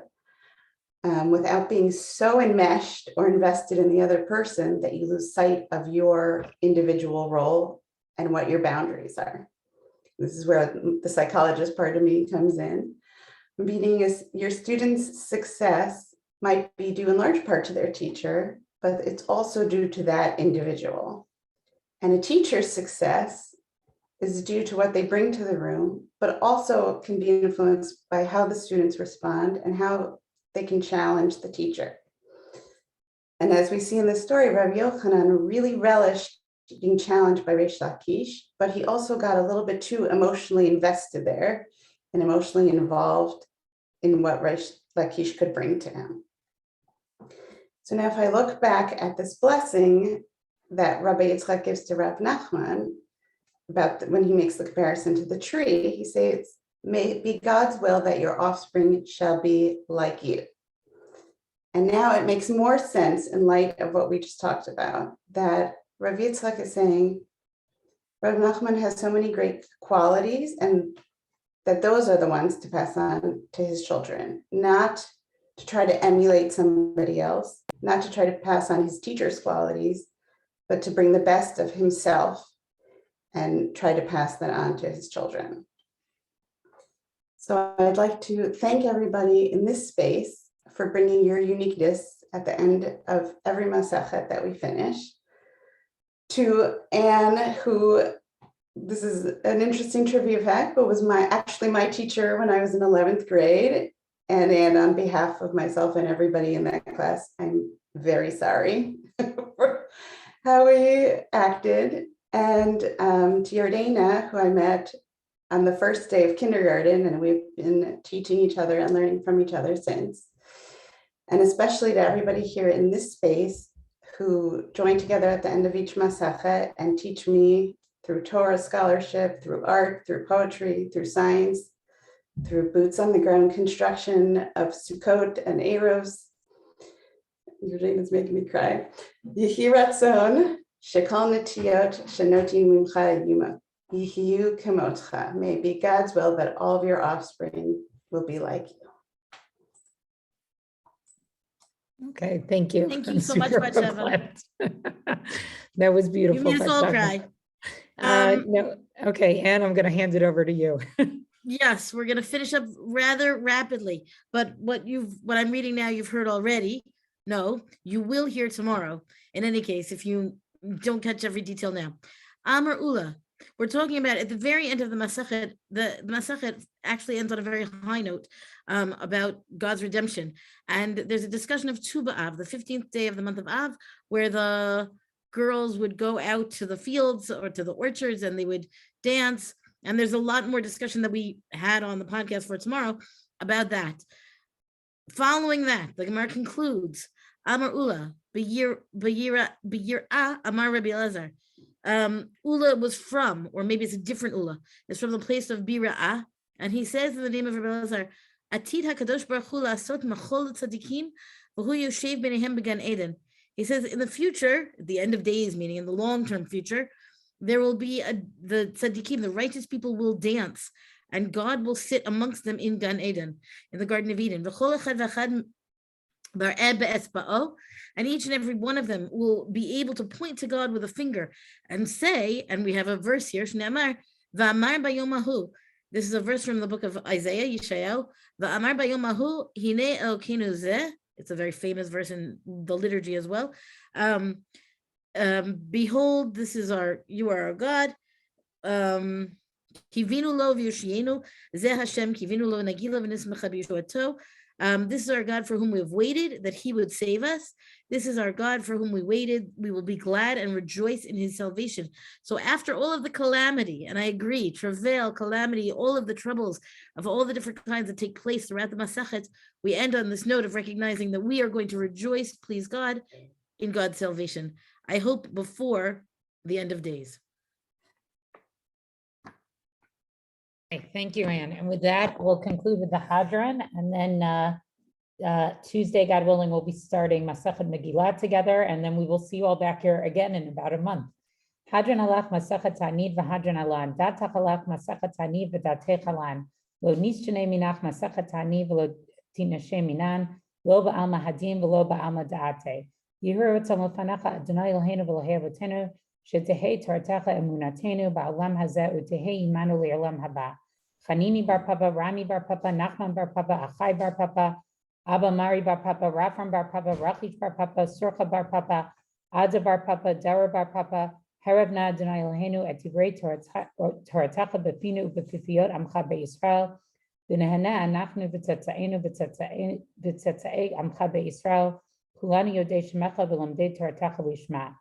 without being so enmeshed or invested in the other person that you lose sight of your individual role and what your boundaries are. This is where the psychologist part of me comes in. Meaning is your students' success might be due in large part to their teacher, but it's also due to that individual. And a teacher's success is due to what they bring to the room, but also can be influenced by how the students respond and how they can challenge the teacher. And as we see in the story, Rabbi Yochanan really relished being challenged by Reish Lakish, but he also got a little bit too emotionally invested there and emotionally involved in what Reish Lakish could bring to him. So now if I look back at this blessing that Rabbi Yitzchak gives to Rav Nachman, about when he makes the comparison to the tree, he says, may it be God's will that your offspring shall be like you. And now it makes more sense in light of what we just talked about, that Rav Yitzchak is saying, Rav Nachman has so many great qualities, and that those are the ones to pass on to his children, not to try to emulate somebody else, not to try to pass on his teacher's qualities, but to bring the best of himself and try to pass that on to his children. So I'd like to thank everybody in this space for bringing your uniqueness at the end of every Masechet that we finish. To Anne, who, this is an interesting trivia fact, but was actually my teacher when I was in 11th grade. And Anne, on behalf of myself and everybody in that class, I'm very sorry for how we acted. And to Yardena, who I met on the first day of kindergarten, and we've been teaching each other and learning from each other since. And especially to everybody here in this space who join together at the end of each Masechet and teach me through Torah scholarship, through art, through poetry, through science, through boots on the ground construction of Sukkot and Eros. Yardena's making me cry. Yehi ratzon shekol netiyot shenoti mimcha yuma yihiyu kamotcha. May it be God's will that all of your offspring will be like you. Okay, thank you. Thank you I'm so much, super Batsheva. glad. That was You beautiful. made us all Batsheva. cry. No, okay, Anne, I'm going to hand it over to you. Yes, we're going to finish up rather rapidly, but what I'm reading now, you've heard already. No, you will hear tomorrow. In any case, if you don't catch every detail now. Amar Ula, we're talking about at the very end of the Masechet. The Masechet actually ends on a very high note about God's redemption. And there's a discussion of Tu B'Av, the 15th day of the month of Av, where the girls would go out to the fields or to the orchards and they would dance. And there's a lot more discussion that we had on the podcast for tomorrow about that. Following that, the Gemara concludes, Amar Ula, B'yira Amar Rabbi Elazar. Ula was from, or maybe it's a different Ula, it's from the place of Bira'ah, and he says in the name of Rabbi Elazar, Atid HaKadosh Baruch Hu la'asot machol tzadikim v'hu yoshev b'neihem b'gan Eden. He says in the future, at the end of days, meaning in the long-term future, there will be the tzaddikim, the righteous people will dance, and God will sit amongst them in Gan Eden, in the Garden of Eden. And each and every one of them will be able to point to God with a finger and say, and we have a verse here, this is a verse from the book of Isaiah, Yeshayahu, it's a very famous verse in the liturgy as well. Behold, you are our God. Kivinu lo v'yoshienu, zeh Hashem kivinu lo nagila v'nismecha b'yeshuato. This is our God for whom we have waited, that he would save us. This is our God for whom we waited. We will be glad and rejoice in his salvation. So after all of the calamity, and I agree, travail, calamity, all of the troubles of all the different kinds that take place throughout the Masechet, we end on this note of recognizing that we are going to rejoice, please God, in God's salvation. I hope before the end of days. Okay, thank you, Anne. And with that, we'll conclude with the Hadran, and then Tuesday, God willing, we'll be starting Masechet Megillah together, and then we will see you all back here again in about a month. Hadran alach masachet tanid v'hadran alan. Datach alach masachet tanid v'datech alan. Lo nischene minach masachet tanid v'lo tinashe minan. Lo ba'alma hadim v'lo ba'alma da'ate. Yihur v'tzom l'fanecha Adonai Eloheinu v'lohei avotenu. Shetehei tortecha emunatenu ba'olam hazeh utehei imanu le'olam haba. Chanini bar Papa, Rami bar Papa, Nachman bar Papa, Achai bar Papa, Abba Mari bar Papa, Rafram bar Papa, Rachich bar Papa, Surcha bar Papa, Ada bar Papa, Dara bar Papa, Harevna Adonai Eloheinu et Tivrei Toratacha befinu befifiot amcha beYisrael, v'nehana anachnu v'tzetzaenu v'tzetzei amcha beYisrael, kulani yodei shemecha v'lamdei Toratacha lishma.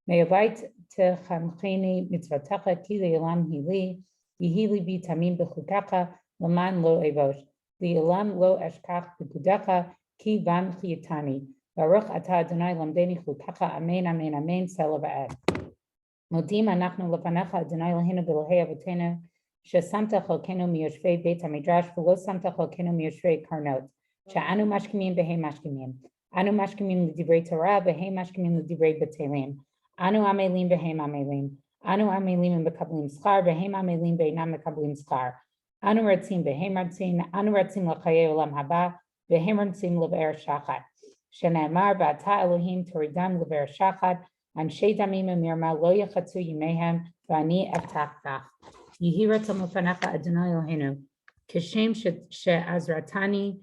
Me'avait techamcheni mitzvotacha ki le'olam hili, Yihili bi tamim b'chukacha laman lo evosh li'olam lo eshkach b'kudacha ki van chiyatani baruch ata Adonai lamdeni chukacha amen amen amen sela va'ed. Modim anachnu lefanecha Adonai Eloheinu b'lohei avotenu shesamta cholkenu miyoshvei beit hamidrash v'lo samta cholkenu miyoshvei karnot she'anu mashkimim b'hei mashkimim anu mashkimim l'divrei Torah b'hei mashkimim l'divrei b'telim anu amelim b'hei amelim Anu amelim b'kablim schar, v'hem amelim b'einam b'kablim schar. Anu ratzim v'hem ratzim l'chayei olam haba, v'hem ratzim l'ver shachat. Shene'emar v'ata Elohim toridam l'ver shachat, anshe damim u'mirma lo yachatzu yimehem, v'ani eftach bach. Yehi ratzon l'fanecha Adonai Eloheinu, kishem she'azratanu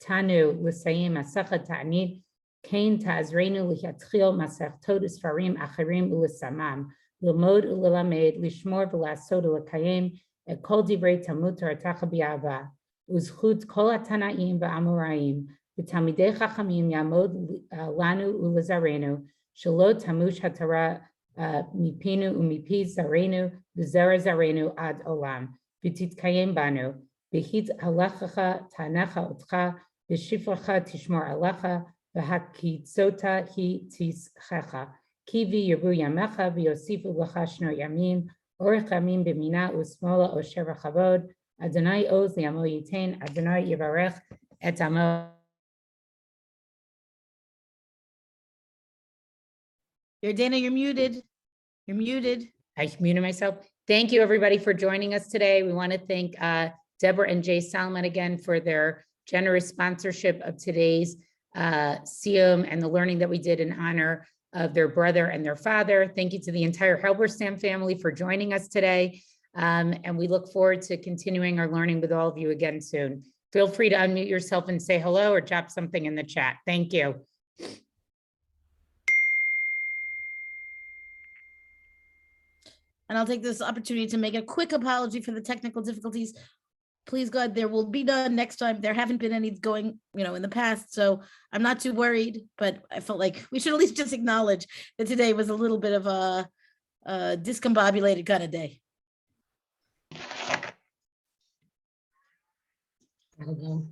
l'sayim masechet ta'anit, kain ta'azreinu l'yatchil masechtot sfarim acherim u'l'samam. L'mod u'lelamed, lishmor v'lasod u'lekayim, et kol divrei Talmud Toratacha b'yava, uzchut kol hatanaim v'amoraim, v'talmidei chachamim yamod lanu u'lezarenu, shelo tamush haTorah mipinu u'mipi zarenu, v'zera zarenu ad olam, v'titkayim banu, v'hit halachacha tanecha otcha, v'shifracha tishmor alecha, v'hakitzota hi tischecha. Kivi Yeru Yamecha v'Yosifu L'Chashno Yamin Orech Yamin B'Mina U'Smola Osher V'Chavod Adonai Oz Li'amo Yitain Adonai Yivarech Et Amo. Dana, you're muted. You're muted. I muted myself. Thank you, everybody, for joining us today. We want to thank Deborah and Jay Salman again for their generous sponsorship of today's Siyum and the learning that we did in honor of their brother and their father. Thank you to the entire Halberstam family for joining us today. And we look forward to continuing our learning with all of you again soon. Feel free to unmute yourself and say hello or drop something in the chat. Thank you. And I'll take this opportunity to make a quick apology for the technical difficulties. Please God, there will be none next time. There haven't been any going, in the past. So I'm not too worried, but I felt like we should at least just acknowledge that today was a little bit of a discombobulated kind of day. Thank you.